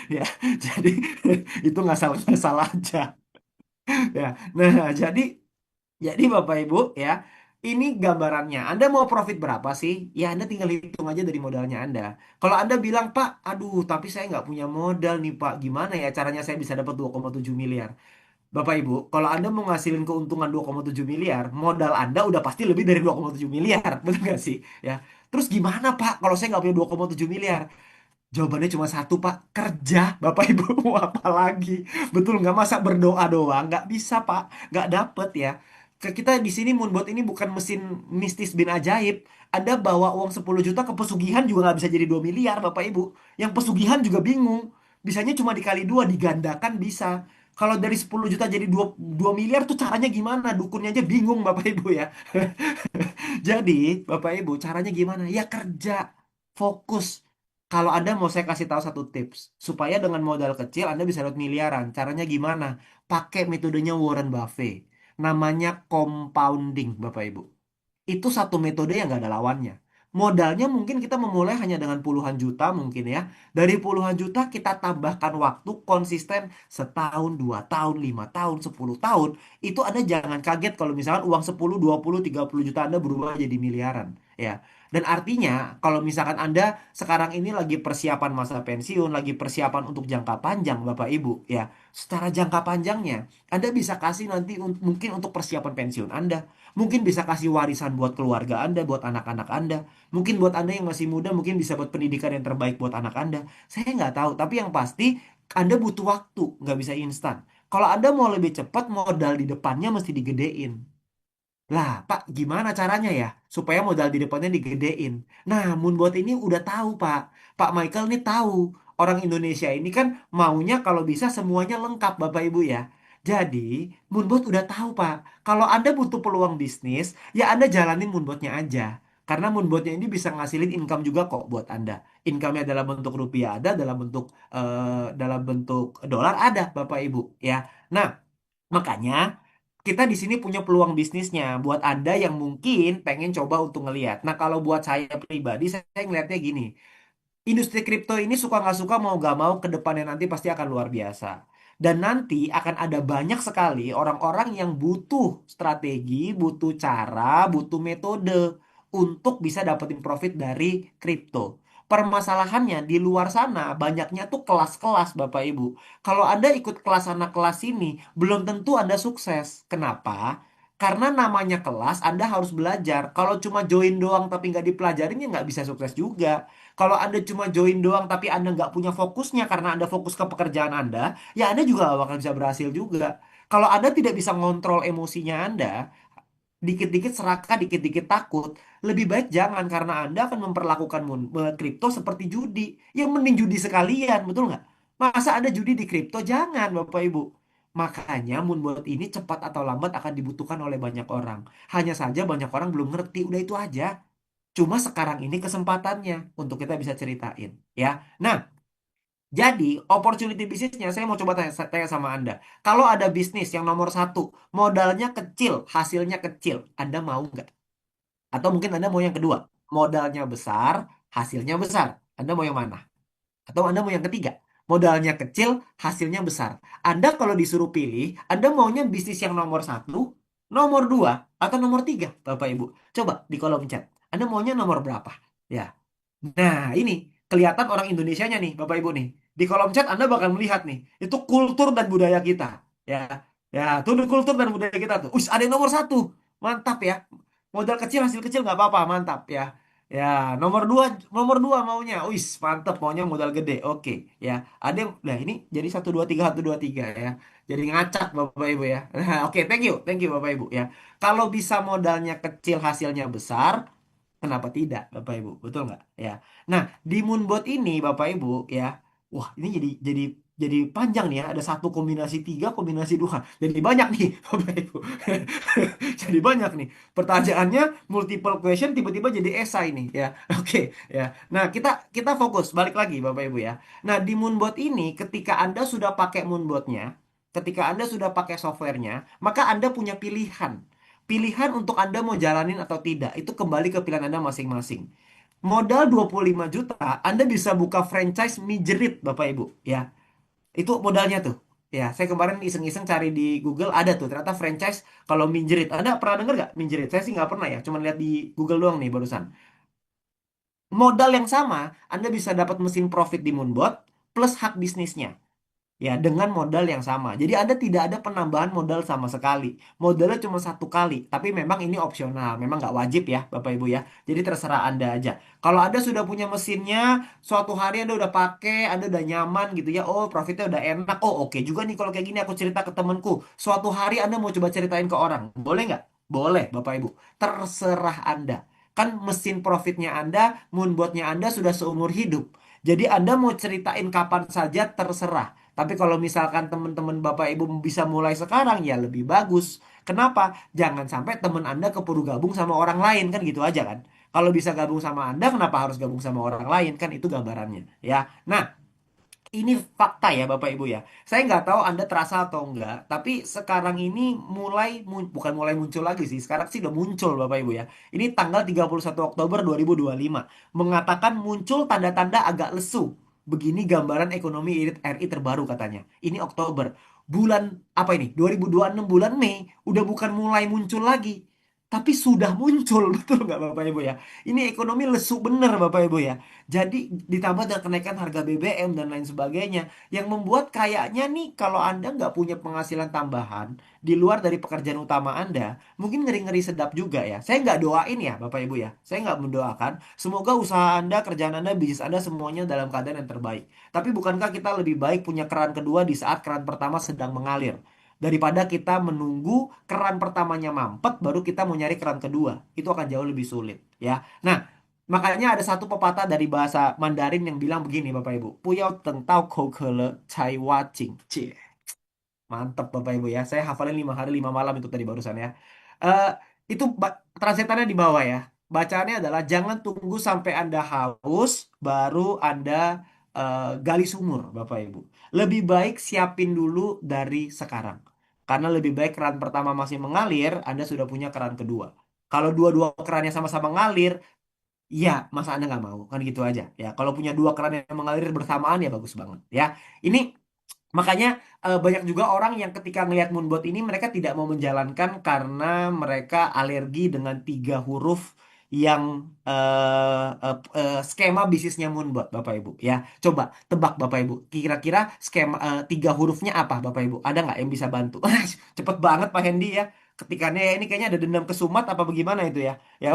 Ya, jadi itu nggak salah salah aja. Ya, nah jadi Bapak Ibu ya, ini gambarannya. Anda mau profit berapa sih? Ya Anda tinggal hitung aja dari modalnya Anda. Kalau Anda bilang, Pak, aduh, tapi saya nggak punya modal nih Pak. Gimana ya caranya saya bisa dapat 2,7 miliar? Bapak Ibu, kalau Anda mau ngasilin keuntungan 2,7 miliar, modal Anda udah pasti lebih dari 2,7 miliar. Betul nggak sih? Ya. Terus gimana Pak kalau saya nggak punya 2,7 miliar? Jawabannya cuma satu, Pak. Kerja. Bapak Ibu mau apa lagi? Betul nggak? Masa berdoa doang? Nggak bisa, Pak. Nggak dapet ya. Kita di sini Moonbot ini bukan mesin mistis bin ajaib. Anda bawa uang 10 juta ke pesugihan juga nggak bisa jadi 2 miliar, Bapak Ibu. Yang pesugihan juga bingung. Bisanya cuma dikali dua, digandakan bisa. Kalau dari 10 juta jadi 2 miliar tuh caranya gimana? Dukunnya aja bingung, Bapak Ibu ya. Jadi, Bapak Ibu, caranya gimana? Ya kerja, fokus. Kalau Anda mau saya kasih tahu satu tips, supaya dengan modal kecil Anda bisa dapat miliaran. Caranya gimana? Pakai metodenya Warren Buffett. Namanya compounding, Bapak Ibu. Itu satu metode yang gak ada lawannya. Modalnya mungkin kita memulai hanya dengan puluhan juta mungkin ya. Dari puluhan juta kita tambahkan waktu konsisten setahun, 2 tahun, 5 tahun, 10 tahun. Itu Anda jangan kaget kalau misalkan uang 10, 20, 30 juta Anda berubah jadi miliaran. Ya. Dan artinya kalau misalkan Anda sekarang ini lagi persiapan masa pensiun, lagi persiapan untuk jangka panjang Bapak Ibu ya. Secara jangka panjangnya Anda bisa kasih nanti mungkin untuk persiapan pensiun Anda. Mungkin bisa kasih warisan buat keluarga Anda, buat anak-anak Anda. Mungkin buat Anda yang masih muda, mungkin bisa buat pendidikan yang terbaik buat anak Anda. Saya nggak tahu, tapi yang pasti Anda butuh waktu, nggak bisa instan. Kalau Anda mau lebih cepat, modal di depannya mesti digedein. Lah, Pak, gimana caranya ya supaya modal di depannya digedein? Nah, Moonbot ini udah tahu, Pak. Pak Michael nih tahu. Orang Indonesia ini kan maunya kalau bisa semuanya lengkap, Bapak Ibu ya. Jadi, Moonbot udah tahu, Pak. Kalau Anda butuh peluang bisnis, ya Anda jalanin Moonbotnya aja. Karena Moonbotnya ini bisa ngasilin income juga kok buat Anda. Income-nya dalam bentuk rupiah ada, dalam bentuk dolar ada, Bapak Ibu ya. Nah, makanya kita di sini punya peluang bisnisnya buat Anda yang mungkin pengen coba untuk ngelihat. Nah, kalau buat saya pribadi, saya ngelihatnya gini. Industri kripto ini suka nggak suka mau nggak mau ke depannya nanti pasti akan luar biasa. Dan nanti akan ada banyak sekali orang-orang yang butuh strategi, butuh cara, butuh metode untuk bisa dapetin profit dari kripto. Permasalahannya di luar sana banyaknya tuh kelas-kelas Bapak Ibu. Kalau Anda ikut kelas anak kelas ini, belum tentu Anda sukses. Kenapa? Karena namanya kelas, Anda harus belajar. Kalau cuma join doang tapi nggak dipelajarin, ya nggak bisa sukses juga. Kalau Anda cuma join doang tapi Anda nggak punya fokusnya karena Anda fokus ke pekerjaan Anda, ya Anda juga nggak bakal bisa berhasil juga. Kalau Anda tidak bisa ngontrol emosinya Anda, dikit-dikit serakah, dikit-dikit takut, lebih baik jangan karena Anda akan memperlakukan kripto seperti judi. Yang mending judi sekalian, betul nggak? Masa Anda judi di kripto? Jangan, Bapak Ibu. Makanya Moonbot ini cepat atau lambat akan dibutuhkan oleh banyak orang. Hanya saja banyak orang belum ngerti, udah itu aja. Cuma sekarang ini kesempatannya untuk kita bisa ceritain, ya. Nah, jadi opportunity bisnisnya saya mau coba tanya sama Anda. Kalau ada bisnis yang nomor satu, modalnya kecil, hasilnya kecil, Anda mau nggak? Atau mungkin Anda mau yang kedua, modalnya besar, hasilnya besar. Anda mau yang mana? Atau Anda mau yang ketiga, modalnya kecil, hasilnya besar. Anda kalau disuruh pilih, Anda maunya bisnis yang nomor satu, nomor dua, atau nomor tiga, Bapak Ibu. Coba di kolom chat. Anda maunya nomor berapa? Ya. Nah, ini kelihatan orang Indonesianya nih, Bapak Ibu nih. Di kolom chat Anda bakal melihat nih, itu kultur dan budaya kita. Ya, ya, tuh kultur dan budaya kita tuh. Ada yang nomor satu, mantap ya. Modal kecil, hasil kecil nggak apa-apa, mantap ya. Ya, nomor dua maunya, mantap maunya modal gede. Oke, ya. Ada yang, nah ini jadi 1 2 3 ya. Jadi ngacak Bapak Ibu ya. Oke, thank you Bapak Ibu ya. Kalau bisa modalnya kecil, hasilnya besar, kenapa tidak, Bapak Ibu? Betul nggak? Ya. Nah, di Moonbot ini, Bapak Ibu, ya, wah ini jadi jadi panjang nih ya. Ada satu kombinasi tiga, kombinasi dua. Jadi banyak nih, Bapak Ibu. Jadi banyak nih. Pertanyaannya multiple question tiba-tiba jadi esai nih ya. Oke ya. Nah, kita kita fokus balik lagi Bapak Ibu ya. Nah, di Moonbot ini ketika Anda sudah pakai Moonbotnya, ketika Anda sudah pakai softwarenya, maka Anda punya pilihan. Pilihan untuk Anda mau jalanin atau tidak, itu kembali ke pilihan Anda masing-masing. Modal 25 juta, Anda bisa buka franchise mie jerit, Bapak Ibu, ya. Itu modalnya tuh. Ya, saya kemarin iseng-iseng cari di Google ada tuh ternyata franchise kalau mie jerit. Anda pernah denger nggak mie jerit? Saya sih nggak pernah ya, cuman lihat di Google doang nih barusan. Modal yang sama, Anda bisa dapat mesin profit di Moonbot plus hak bisnisnya. Ya, dengan modal yang sama. Jadi Anda tidak ada penambahan modal sama sekali. Modalnya cuma satu kali, tapi memang ini opsional. Memang nggak wajib ya, Bapak Ibu ya. Jadi terserah Anda aja. Kalau Anda sudah punya mesinnya, suatu hari Anda udah pakai, Anda udah nyaman gitu ya. Oh, profitnya udah enak. Oh, oke juga nih kalau kayak gini aku cerita ke temanku. Suatu hari Anda mau coba ceritain ke orang. Boleh nggak? Boleh, Bapak Ibu. Terserah Anda. Kan mesin profitnya Anda, moonbotnya Anda sudah seumur hidup. Jadi Anda mau ceritain kapan saja terserah. Tapi kalau misalkan teman-teman Bapak Ibu bisa mulai sekarang ya lebih bagus. Kenapa? Jangan sampai teman Anda keburu gabung sama orang lain kan gitu aja kan. Kalau bisa gabung sama Anda, kenapa harus gabung sama orang lain kan itu gambarannya ya. Nah, ini fakta ya Bapak Ibu ya. Saya nggak tahu Anda terasa atau enggak, tapi sekarang ini bukan mulai muncul lagi sih. Sekarang sih udah muncul Bapak Ibu ya. Ini tanggal 31 Oktober 2025 mengatakan muncul tanda-tanda agak lesu. Begini gambaran ekonomi RI terbaru katanya. Ini Oktober. Bulan apa ini? 2026 bulan Mei udah bukan mulai muncul lagi. Tapi sudah muncul, betul nggak Bapak Ibu ya? Ini ekonomi lesu bener Bapak Ibu ya. Jadi ditambah dengan kenaikan harga BBM dan lain sebagainya yang membuat kayaknya nih kalau Anda nggak punya penghasilan tambahan di luar dari pekerjaan utama Anda, mungkin ngeri-ngeri sedap juga ya. Saya nggak doain ya Bapak Ibu ya. Saya nggak mendoakan. Semoga usaha Anda, kerjaan Anda, bisnis Anda semuanya dalam keadaan yang terbaik. Tapi bukankah kita lebih baik punya keran kedua di saat keran pertama sedang mengalir? Daripada kita menunggu keran pertamanya mampet baru kita mau nyari keran kedua. Itu akan jauh lebih sulit ya. Nah, makanya ada satu pepatah dari bahasa Mandarin yang bilang begini Bapak Ibu. Puyao teng tao kou ke le cai wa jing. Cie, mantap Bapak Ibu ya. Saya hafalin 5 hari 5 malam itu tadi barusan ya. Eh itu translatannya di bawah ya. Bacaannya adalah jangan tunggu sampai Anda haus baru Anda gali sumur Bapak Ibu. Lebih baik siapin dulu dari sekarang. Karena lebih baik keran pertama masih mengalir, Anda sudah punya keran kedua. Kalau dua-dua kerannya sama-sama ngalir, iya, masa Anda nggak mau? Kan gitu aja. Ya, kalau punya dua keran yang mengalir bersamaan ya bagus banget. Ya, ini makanya banyak juga orang yang ketika ngelihat Moonbot ini mereka tidak mau menjalankan karena mereka alergi dengan 3 huruf yang skema bisnisnya Moonbot, Bapak Ibu. Ya, coba tebak Bapak Ibu. Kira-kira skema 3 hurufnya apa, Bapak Ibu? Ada nggak yang bisa bantu? Cepet banget Pak Hendy ya. Ketikannya ya, ini kayaknya ada dendam kesumat apa bagaimana itu ya? Ya,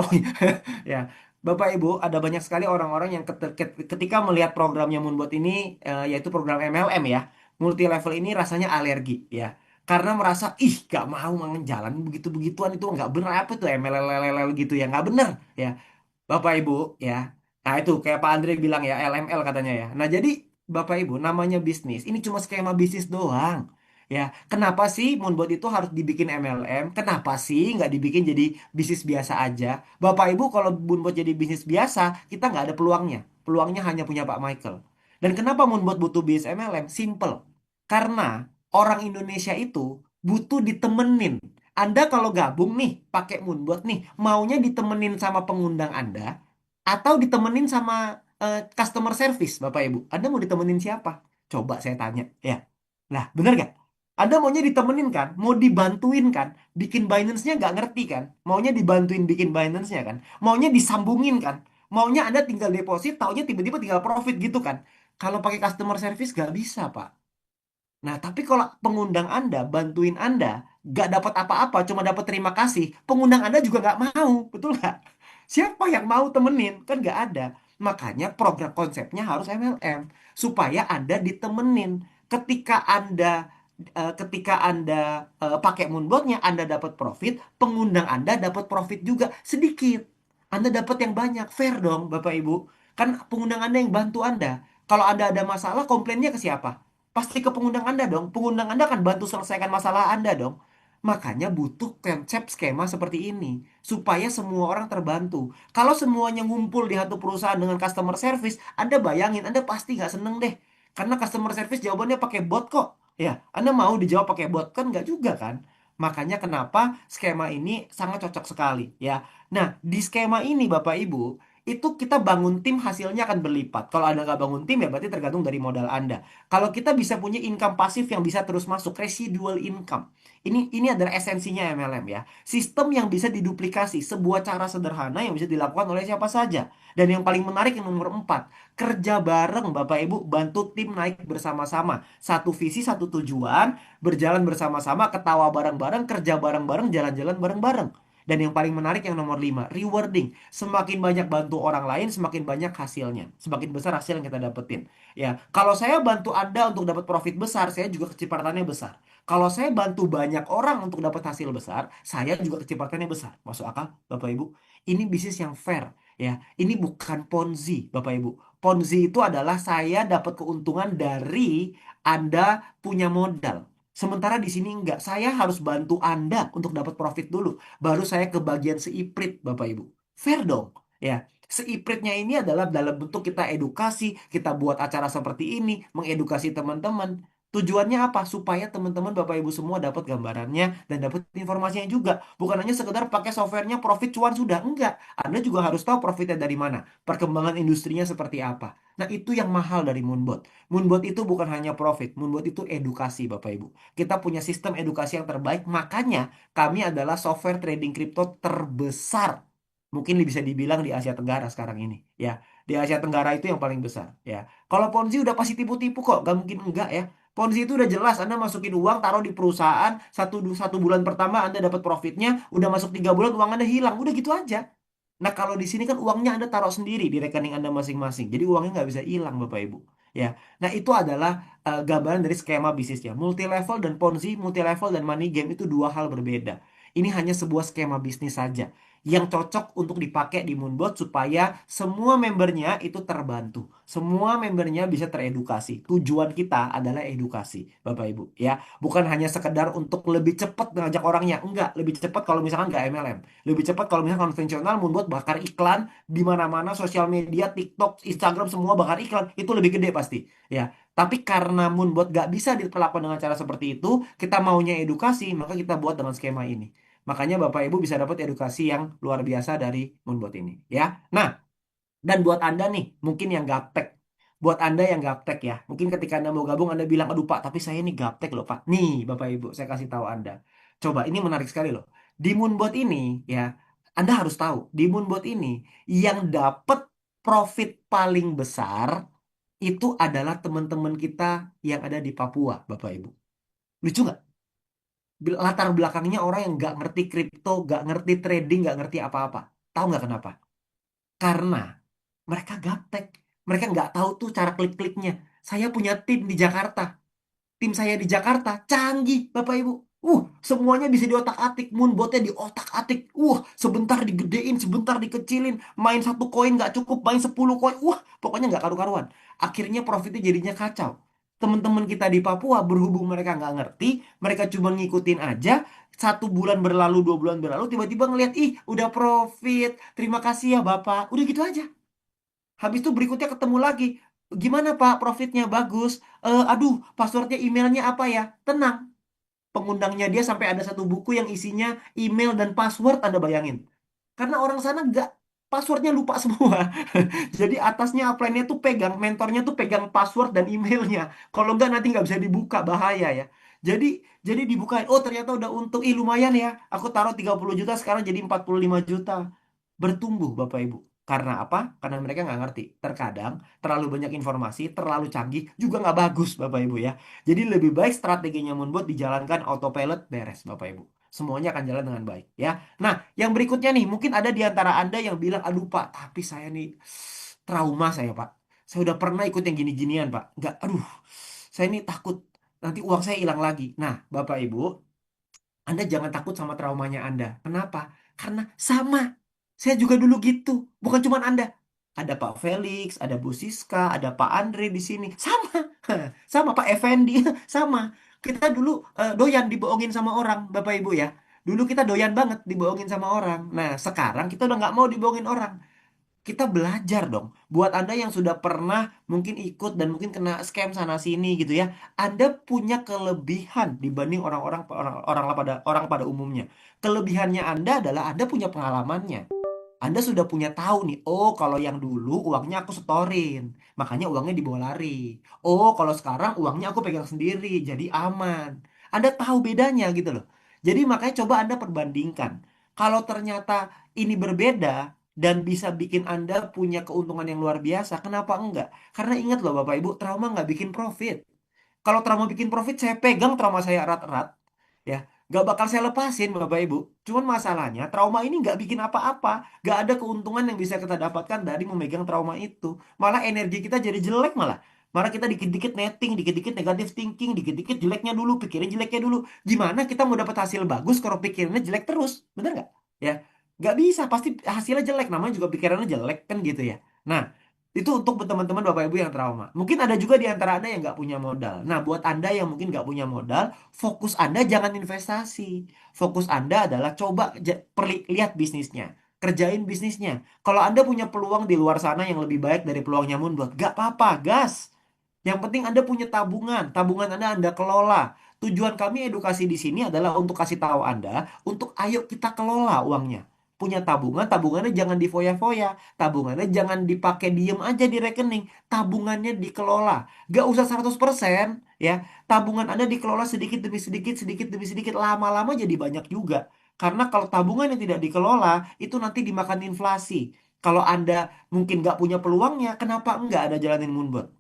ya. Bapak Ibu, ada banyak sekali orang-orang yang ketika melihat programnya Moonbot ini, yaitu program MLM ya, multi level ini rasanya alergi ya. Karena merasa, ih gak mau jalan begitu-begituan itu nggak bener apa tuh MLL gitu ya, nggak bener ya. Bapak Ibu ya. Nah itu kayak Pak Andre bilang ya LML katanya ya. Nah jadi Bapak Ibu namanya bisnis ini cuma skema bisnis doang. Ya, kenapa sih Moonbot itu harus dibikin MLM? Kenapa sih nggak dibikin jadi bisnis biasa aja? Bapak Ibu kalau Moonbot jadi bisnis biasa, kita nggak ada peluangnya. Peluangnya hanya punya Pak Michael. Dan kenapa Moonbot butuh bisnis MLM? Simple. Karena orang Indonesia itu butuh ditemenin. Anda kalau gabung nih pakai Moonbot nih, maunya ditemenin sama pengundang Anda atau ditemenin sama customer service, Bapak Ibu. Anda mau ditemenin siapa? Coba saya tanya, ya. Lah, bener gak? Anda maunya ditemenin kan? Mau dibantuin kan? Bikin Binance-nya nggak ngerti kan? Maunya dibantuin bikin Binance-nya kan? Maunya disambungin kan? Maunya Anda tinggal deposit, taunya tiba-tiba tinggal profit gitu kan? Kalau pakai customer service nggak bisa, Pak. Nah, tapi kalau pengundang Anda, bantuin Anda, gak dapat apa-apa, cuma dapat terima kasih, pengundang Anda juga nggak mau, betul nggak? Siapa yang mau temenin? Kan nggak ada. Makanya program konsepnya harus MLM, supaya Anda ditemenin. Ketika Anda pakai moonbotnya, Anda dapat profit, pengundang Anda dapat profit juga sedikit. Anda dapat yang banyak, fair dong, Bapak Ibu. Kan pengundang Anda yang bantu Anda. Kalau Anda ada masalah, komplainnya ke siapa? Pasti ke pengundang Anda dong. Pengundang Anda akan bantu selesaikan masalah Anda dong. Makanya butuh konsep skema seperti ini supaya semua orang terbantu. Kalau semuanya ngumpul di satu perusahaan dengan customer service, Anda bayangin, Anda pasti nggak seneng deh. Karena customer service jawabannya pakai bot kok. Ya, Anda mau dijawab pakai bot kan nggak juga kan? Makanya kenapa skema ini sangat cocok sekali ya. Nah, di skema ini Bapak Ibu, itu kita bangun tim hasilnya akan berlipat. Kalau Anda nggak bangun tim ya berarti tergantung dari modal Anda. Kalau kita bisa punya income pasif yang bisa terus masuk, residual income. Ini adalah esensinya MLM ya. Sistem yang bisa diduplikasi, sebuah cara sederhana yang bisa dilakukan oleh siapa saja. Dan yang paling menarik yang nomor 4, kerja bareng Bapak Ibu, bantu tim naik bersama-sama. Satu visi, satu tujuan, berjalan bersama-sama, ketawa bareng-bareng, kerja bareng-bareng, jalan-jalan bareng-bareng. Dan yang paling menarik yang nomor 5, rewarding. Semakin banyak bantu orang lain, semakin banyak hasilnya. Semakin besar hasil yang kita dapetin. Ya, kalau saya bantu Anda untuk dapat profit besar, saya juga kecipratannya besar. Kalau saya bantu banyak orang untuk dapat hasil besar, saya juga kecipratannya besar. Masuk akal, Bapak Ibu? Ini bisnis yang fair, ya. Ini bukan Ponzi, Bapak Ibu. Ponzi itu adalah saya dapat keuntungan dari Anda punya modal. Sementara di sini enggak, saya harus bantu Anda untuk dapat profit dulu, baru saya ke bagian seiprit, Bapak Ibu. Fair dong, ya. Seipritnya ini adalah dalam bentuk kita edukasi, kita buat acara seperti ini, mengedukasi teman-teman. Tujuannya apa? Supaya teman-teman Bapak Ibu semua dapat gambarannya dan dapat informasinya juga. Bukan hanya sekedar pakai softwarenya profit cuan sudah. Enggak. Anda juga harus tahu profitnya dari mana. Perkembangan industrinya seperti apa. Nah, itu yang mahal dari Moonbot. Moonbot itu bukan hanya profit. Moonbot itu edukasi Bapak Ibu. Kita punya sistem edukasi yang terbaik. Makanya kami adalah software trading crypto terbesar. Mungkin bisa dibilang di Asia Tenggara sekarang ini. Ya, di Asia Tenggara itu yang paling besar. Ya, kalau Ponzi udah pasti tipu-tipu kok. Gak mungkin enggak ya. Ponzi itu udah jelas, Anda masukin uang, taruh di perusahaan, satu bulan pertama Anda dapat profitnya, udah masuk 3 bulan uang Anda hilang, udah gitu aja. Nah kalau di sini kan uangnya Anda taruh sendiri di rekening Anda masing-masing, jadi uangnya nggak bisa hilang Bapak Ibu. Ya, nah itu adalah gambaran dari skema bisnisnya. Multi level dan Ponzi, multi level dan money game itu dua hal berbeda. Ini hanya sebuah skema bisnis saja yang cocok untuk dipakai di Moonbot supaya semua membernya itu terbantu. Semua membernya bisa teredukasi. Tujuan kita adalah edukasi, Bapak Ibu. Ya, bukan hanya sekedar untuk lebih cepat mengajak orangnya. Enggak, lebih cepat kalau misalkan nggak MLM. Lebih cepat kalau misalkan konvensional membuat bakar iklan di mana-mana sosial media, TikTok, Instagram semua bakar iklan. Itu lebih gede pasti. Ya, tapi karena Moonbot gak bisa diperlakukan dengan cara seperti itu, kita maunya edukasi, maka kita buat dengan skema ini. Makanya Bapak Ibu bisa dapat edukasi yang luar biasa dari Moonbot ini, ya. Nah, dan buat Anda nih, mungkin yang gaptek. Buat Anda yang gaptek ya. Mungkin ketika Anda mau gabung, Anda bilang, aduh Pak, tapi saya ini gaptek loh Pak. Nih, Bapak Ibu, saya kasih tahu Anda. Coba, ini menarik sekali loh. Di Moonbot ini, ya, Anda harus tahu, di Moonbot ini, yang dapat profit paling besar, itu adalah teman-teman kita yang ada di Papua, Bapak Ibu. Lucu nggak? Latar belakangnya orang yang nggak ngerti kripto, nggak ngerti trading, nggak ngerti apa-apa. Tahu nggak kenapa? Karena mereka gaptek. Mereka nggak tahu tuh cara klik-kliknya. Saya punya tim di Jakarta. Tim saya di Jakarta canggih, Bapak Ibu. Semuanya bisa diotak-atik. Moonbotnya diotak-atik. Sebentar digedein, sebentar dikecilin. Main satu koin nggak cukup, main 10 koin. Pokoknya nggak karu-karuan. Akhirnya profitnya jadinya kacau. Teman-teman kita di Papua, berhubung mereka nggak ngerti, mereka cuma ngikutin aja. 1 bulan berlalu, 2 bulan berlalu, tiba-tiba ngeliat, ih, udah profit. Terima kasih ya Bapak. Udah gitu aja. Habis itu berikutnya ketemu lagi. Gimana Pak, profitnya bagus. Aduh, passwordnya emailnya apa ya? Tenang. Pengundangnya dia sampai ada satu buku yang isinya email dan password, Anda bayangin. Karena orang sana nggak, passwordnya lupa semua. Jadi atasnya upline-nya tuh pegang, mentornya tuh pegang password dan emailnya. Kalau nggak nanti nggak bisa dibuka, bahaya ya. Jadi jadi dibukain, oh ternyata udah untung, ih lumayan ya. Aku taruh 30 juta sekarang jadi 45 juta. Bertumbuh Bapak Ibu. Karena apa? Karena mereka nggak ngerti. Terkadang terlalu banyak informasi, terlalu canggih, juga nggak bagus Bapak Ibu ya. Jadi lebih baik strateginya Moonbot dijalankan autopilot beres Bapak Ibu. Semuanya akan jalan dengan baik ya. Nah, yang berikutnya nih, mungkin ada di antara Anda yang bilang, aduh Pak, tapi saya nih trauma saya Pak. Saya udah pernah ikut yang gini-ginian Pak. Nggak, aduh, saya ini takut nanti uang saya hilang lagi. Nah, Bapak Ibu, Anda jangan takut sama traumanya Anda. Kenapa? Karena sama. Saya juga dulu gitu. Bukan cuma Anda. Ada Pak Felix, ada Bu Siska, ada Pak Andre di sini. Sama. Sama Pak Effendi, sama. Kita dulu doyan dibohongin sama orang, Bapak Ibu ya. Dulu kita doyan banget dibohongin sama orang. Nah, sekarang kita udah nggak mau dibohongin orang. Kita belajar dong. Buat Anda yang sudah pernah mungkin ikut dan mungkin kena scam sana sini gitu ya. Anda punya kelebihan dibanding orang pada umumnya. Kelebihannya Anda adalah Anda punya pengalamannya. Anda sudah punya tahu nih, oh kalau yang dulu uangnya aku setorin, makanya uangnya dibawa lari. Oh kalau sekarang uangnya aku pegang sendiri, jadi aman. Anda tahu bedanya gitu loh. Jadi makanya coba Anda perbandingkan. Kalau ternyata ini berbeda dan bisa bikin Anda punya keuntungan yang luar biasa, kenapa enggak? Karena ingat loh Bapak Ibu, trauma nggak bikin profit. Kalau trauma bikin profit, saya pegang trauma saya erat-erat, ya, nggak bakal saya lepasin, Bapak Ibu. Cuman masalahnya, trauma ini nggak bikin apa-apa. Nggak ada keuntungan yang bisa kita dapatkan dari memegang trauma itu. Malah energi kita jadi jelek malah. Malah kita dikit-dikit netting, dikit-dikit negatif thinking, dikit-dikit jeleknya dulu, pikirin jeleknya dulu. Gimana kita mau dapat hasil bagus kalau pikirannya jelek terus? Bener nggak? Ya, nggak bisa. Pasti hasilnya jelek. Namanya juga pikirannya jelek kan gitu ya. Nah, itu untuk teman-teman Bapak Ibu yang trauma. Mungkin ada juga di antara Anda yang nggak punya modal. Nah, buat Anda yang mungkin nggak punya modal, fokus Anda jangan investasi. Fokus Anda adalah coba lihat bisnisnya. Kerjain bisnisnya. Kalau Anda punya peluang di luar sana yang lebih baik dari peluangnya Moonbot, gak apa-apa, gas. Yang penting Anda punya tabungan. Tabungan Anda kelola. Tujuan kami edukasi di sini adalah untuk kasih tahu Anda, untuk ayo kita kelola uangnya. Punya tabungan, tabungannya jangan difoya-foya. Tabungannya jangan dipakai diem aja di rekening. Tabungannya dikelola. Gak usah 100% ya. Tabungan Anda dikelola sedikit demi sedikit, sedikit demi sedikit. Lama-lama jadi banyak juga. Karena kalau tabungan yang tidak dikelola, itu nanti dimakan inflasi. Kalau Anda mungkin nggak punya peluangnya, kenapa enggak ada jalanin Moonbot?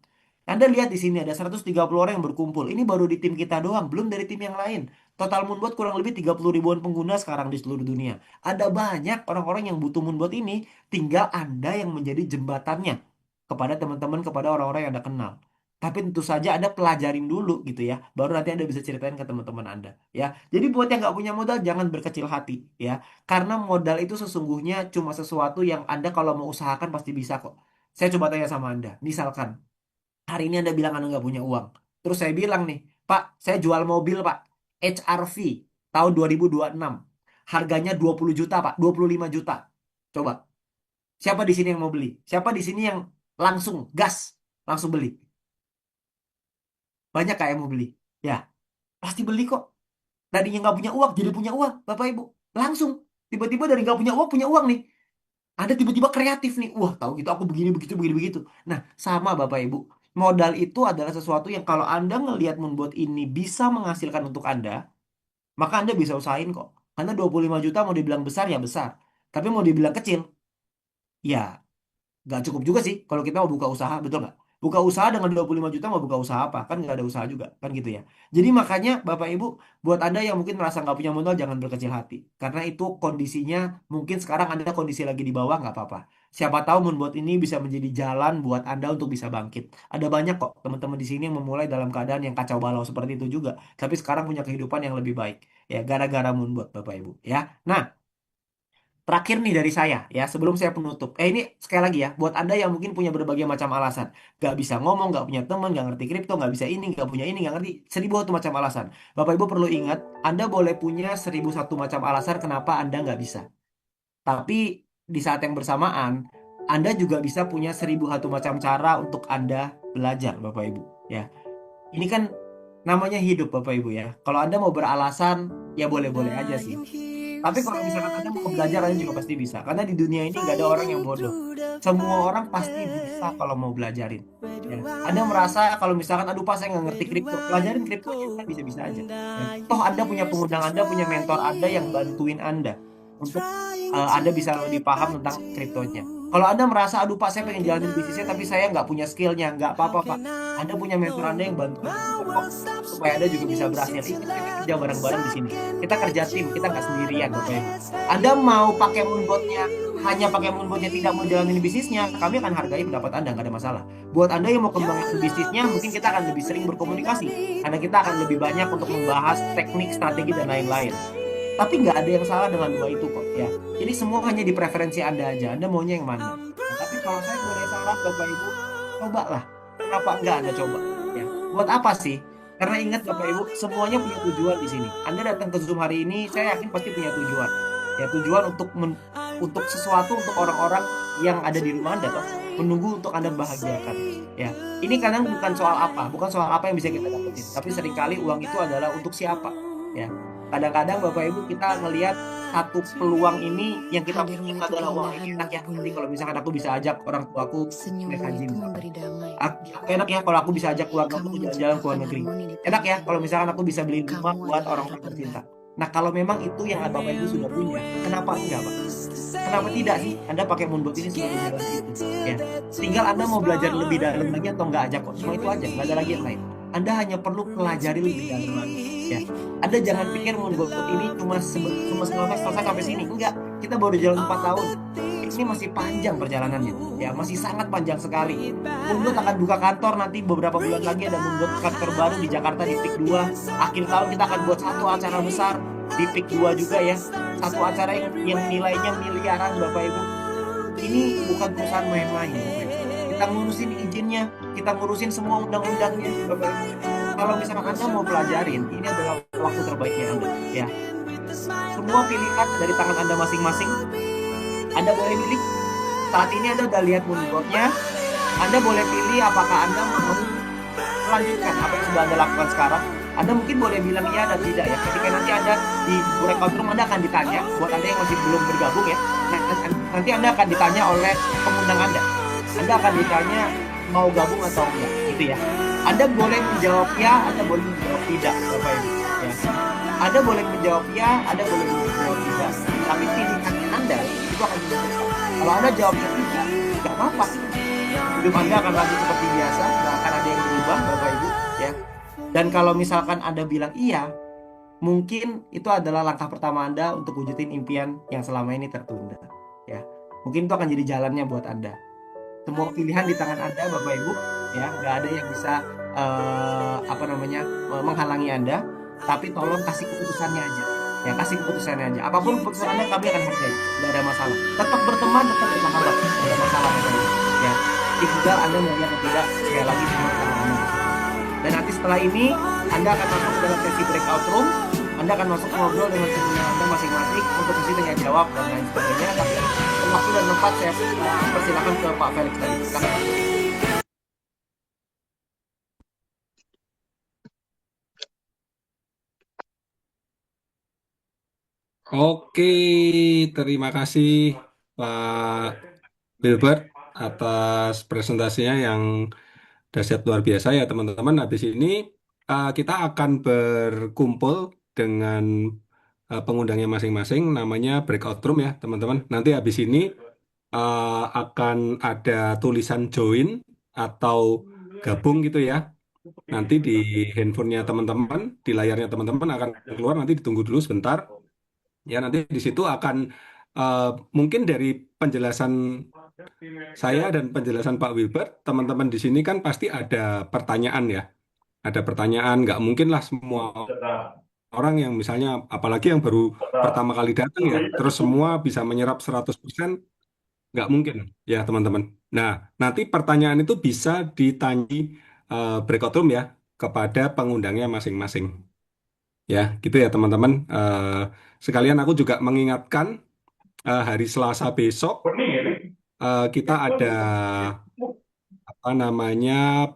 Anda lihat di sini ada 130 orang yang berkumpul. Ini baru di tim kita doang, belum dari tim yang lain. Total Moonbot kurang lebih 30 ribuan pengguna sekarang di seluruh dunia. Ada banyak orang-orang yang butuh Moonbot ini, tinggal Anda yang menjadi jembatannya kepada teman-teman, kepada orang-orang yang Anda kenal. Tapi tentu saja Anda pelajarin dulu gitu ya, baru nanti Anda bisa ceritain ke teman-teman Anda. Ya, jadi buat yang nggak punya modal jangan berkecil hati ya, karena modal itu sesungguhnya cuma sesuatu yang Anda kalau mau usahakan pasti bisa kok. Saya coba tanya sama Anda, misalkan hari ini Anda bilang Anda nggak punya uang. Terus saya bilang nih, Pak, saya jual mobil, Pak. HR-V tahun 2026. Harganya 20 juta, Pak. 25 juta. Coba, siapa di sini yang mau beli? Siapa di sini yang langsung gas, langsung beli? Banyak kayak yang mau beli. Ya, pasti beli kok. Tadinya nggak punya uang, jadi punya uang, Bapak Ibu. Langsung. Tiba-tiba dari nggak punya uang nih. Ada tiba-tiba kreatif nih. Wah, tahu gitu aku begini begitu begini begitu. Nah, sama Bapak Ibu. Modal itu adalah sesuatu yang kalau Anda ngelihat Moonbot ini bisa menghasilkan untuk Anda, maka Anda bisa usahain kok. Karena 25 juta mau dibilang besar ya besar. Tapi mau dibilang kecil, ya nggak cukup juga sih kalau kita mau buka usaha, betul nggak? Buka usaha dengan 25 juta mau buka usaha apa? Kan nggak ada usaha juga, kan gitu ya. Jadi makanya Bapak Ibu, buat Anda yang mungkin merasa nggak punya modal, jangan berkecil hati. Karena itu kondisinya, mungkin sekarang Anda kondisi lagi di bawah, nggak apa-apa. Siapa tahu Moonbot ini bisa menjadi jalan buat Anda untuk bisa bangkit. Ada banyak kok teman-teman di sini yang memulai dalam keadaan yang kacau balau seperti itu juga. Tapi sekarang punya kehidupan yang lebih baik. Ya, gara-gara Moonbot, Bapak Ibu. Ya, nah, terakhir nih dari saya ya, sebelum saya penutup. Ini sekali lagi ya, buat Anda yang mungkin punya berbagai macam alasan. Gak bisa ngomong, gak punya teman, gak ngerti kripto, gak bisa ini, gak punya ini, gak ngerti. 1.000 satu macam alasan. Bapak Ibu perlu ingat, Anda boleh punya 1.001 macam alasan kenapa Anda nggak bisa. Tapi di saat yang bersamaan, Anda juga bisa punya 1.001 macam cara untuk Anda belajar, Bapak Ibu. Ya, ini kan namanya hidup, Bapak Ibu ya. Kalau Anda mau beralasan, ya boleh-boleh aja sih. Tapi kalau misalkan Anda mau belajar, Anda juga pasti bisa. Karena di dunia ini nggak ada orang yang bodoh. Semua orang pasti bisa kalau mau belajarin. Ya. Anda merasa kalau misalkan, aduh Pak, saya nggak ngerti kripto. Pelajarin kripto aja, kan bisa-bisa aja. Ya. Toh Anda punya pengundang Anda, punya mentor Anda yang bantuin Anda untuk Anda bisa lebih paham tentang kriptonya. Kalau Anda merasa, aduh Pak, saya pengen jalanin bisnisnya, tapi saya nggak punya skillnya, nggak apa-apa Pak. Anda punya mentor Anda yang bantuin Anda kok, supaya Anda juga bisa berhasil. Kita kerja bareng-bareng di sini. Kita kerja tim, kita nggak sendirian, Bapak Ibu. Anda mau pakai moonbotnya, hanya pakai moonbotnya tidak mau jalanin bisnisnya, kami akan hargai pendapat Anda, nggak ada masalah. Buat Anda yang mau kembangin bisnisnya, mungkin kita akan lebih sering berkomunikasi, karena kita akan lebih banyak untuk membahas teknik, strategi, dan lain-lain. Tapi nggak ada yang salah dengan dua itu kok ya. Ini semua hanya di preferensi Anda aja. Anda maunya yang mana? Nah, tapi kalau saya saran Bapak Ibu, cobalah. Kenapa enggak Anda coba? Ya. Buat apa sih? Karena ingat Bapak Ibu, semuanya punya tujuan di sini. Anda datang ke Zoom hari ini, saya yakin pasti punya tujuan. Ya, tujuan untuk sesuatu untuk orang-orang yang ada di rumah Anda, toh. Menunggu untuk Anda bahagiakan. Ya, ini kadang bukan soal apa, bukan soal apa yang bisa kita dapetin, tapi seringkali uang itu adalah untuk siapa. Ya, kadang-kadang Bapak Ibu kita ngelihat satu peluang ini yang kita Hadirmu pikir itu adalah wah ini keindahan enak ya. bagi Nanti bumi. kalau misalkan aku bisa ajak orang tuaku naik Senyummu haji itu misalkan. memberi damai. Aku enak ya kalau aku bisa ajak keluarga aku Kamu tuh jalan-jalan ke luar menciptakan negeri. harmoni di Enak ya tengah kalau kehidupan. misalkan aku bisa beliin rumah Kamu buat adalah orang-orang harapan tercinta. baru. Nah, kalau memang itu yang Bapak Ibu sudah punya, kenapa enggak, Pak? Kenapa tidak sih Anda pakai Moonbot ini sebagai jalan itu? Ya, tinggal Anda mau belajar lebih dalam lagi atau enggak aja kok. Cuma itu aja, nggak ada lagi yang lain. Anda hanya perlu pelajari lebih dalam lagi. Ya, Anda jangan pikir Moonbot ini cuma selesai sampai sini. Enggak, kita baru jalan 4 tahun. Ini masih panjang perjalanannya. Ya, masih sangat panjang sekali. Moonbot akan buka kantor nanti beberapa bulan lagi ada Moonbot kantor baru di Jakarta di Peak 2. Akhir tahun kita akan buat satu acara besar di Peak 2 juga ya. Satu acara yang nilainya miliaran Bapak Ibu. Ini bukan perusahaan main-main Bapak Ibu. Kita ngurusin izinnya, kita ngurusin semua undang-undangnya Bapak Ibu. Kalau misalkan Anda mau pelajarin, ini adalah waktu terbaiknya Anda. Ya, semua pilihan dari tangan Anda masing-masing. Anda boleh milih. Saat ini Anda udah lihat moonboardnya. Anda boleh pilih apakah Anda mau melanjutkan apa yang sudah Anda lakukan sekarang. Anda mungkin boleh bilang iya dan tidak ya. Ketika nanti Anda di breakout room Anda akan ditanya, buat Anda yang masih belum bergabung ya. Nanti Anda akan ditanya oleh pengundang Anda. Anda akan ditanya mau gabung atau enggak, gitu ya. Anda boleh menjawab ya, Anda boleh menjawab tidak, Bapak Ibu. Ya. Anda boleh menjawab ya, Anda boleh menjawab tidak. Tapi pilihan Anda itu akan menentukan. Kalau Anda jawabnya tidak, nggak apa-apa. Hidup Anda akan lanjut seperti biasa, nggak akan ada yang berubah, Bapak Ibu. Ya. Dan kalau misalkan Anda bilang iya, mungkin itu adalah langkah pertama Anda untuk wujudin impian yang selama ini tertunda. Ya, mungkin itu akan jadi jalannya buat Anda. Semua pilihan di tangan Anda, Bapak Ibu. Ya, nggak ada yang bisa apa namanya menghalangi Anda. Tapi tolong kasih keputusannya aja. Ya, kasih keputusannya aja. Apapun keputusan Anda, kami akan hargai. Nggak ada masalah. Tetap berteman, tetap bersahabat. Nggak ada masalah, Bapak Ibu. Ya, tinggal Anda mau lihat atau tidak. Sekali lagi semua tangan Anda. Dan nanti setelah ini Anda akan masuk ke dalam sesi breakout room. Anda akan masuk ngobrol dengan teman Anda masing-masing untuk sesi tanya jawab dan lain sebagainya. Tapi waktu dan tempat saya persilakan ke Pak Felix tadi. Silakan, Pak. Oke, terima kasih Pak Wilbert atas presentasinya yang dahsyat luar biasa ya teman-teman. Habis ini kita akan berkumpul dengan pengundangnya masing-masing, namanya breakout room ya teman-teman. Nanti habis ini akan ada tulisan join atau gabung gitu ya. Nanti di handphonenya teman-teman, di layarnya teman-teman akan keluar. Nanti ditunggu dulu sebentar. Ya, nanti di situ akan eh, mungkin dari penjelasan saya dan penjelasan Pak Wilbert, teman-teman di sini kan pasti ada pertanyaan ya. Ada pertanyaan, nggak mungkin lah semua orang yang misalnya, apalagi yang baru pertama kali datang ya, terus semua bisa menyerap 100%, nggak mungkin ya teman-teman. Nah, nanti pertanyaan itu bisa ditanya breakout room ya, kepada pengundangnya masing-masing. Ya, gitu ya teman-teman. Sekalian aku juga mengingatkan hari Selasa besok kita ada apa namanya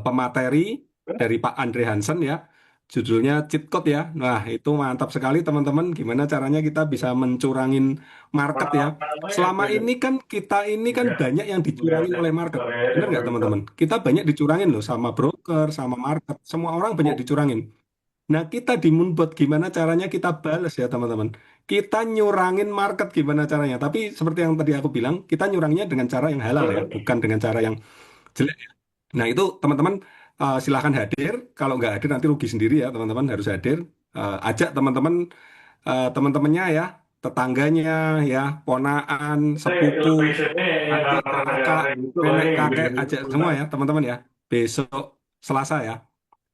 pemateri dari Pak Andre Hansen ya. Judulnya cheat code ya. Nah, itu mantap sekali teman-teman. Gimana caranya kita bisa mencurangin market ya. Selama ini kan kita ini kan banyak yang dicurangin oleh market. Benar nggak teman-teman? Kita banyak dicurangin loh sama broker, sama market. Semua orang banyak dicurangin. Nah, kita di Moonbot gimana caranya kita balas ya, teman-teman. Kita nyurangin market gimana caranya. Tapi seperti yang tadi aku bilang, kita nyurangnya dengan cara yang halal ya, bukan dengan cara yang jelek ya. Nah, itu teman-teman silahkan hadir. Kalau nggak hadir nanti rugi sendiri ya, teman-teman harus hadir. Ajak teman-teman, teman-temannya ya, tetangganya ya, ponaan, sepupu, adik, kakak, nenek, kakek, ajak semua ya, teman-teman ya. Besok Selasa ya.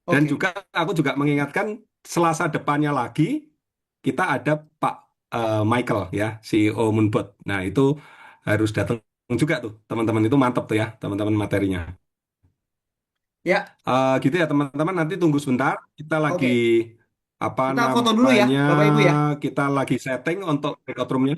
Dan Oke. juga aku juga mengingatkan Selasa depannya lagi kita ada Pak Michael ya, CEO Moonbot. Nah, itu harus datang juga tuh teman-teman itu mantep tuh ya teman-teman materinya. Ya, Gitu ya teman-teman nanti tunggu sebentar kita lagi oke. apa Kita foto dulu ya, namanya Bapak Ibu ya. kita lagi setting untuk record roomnya.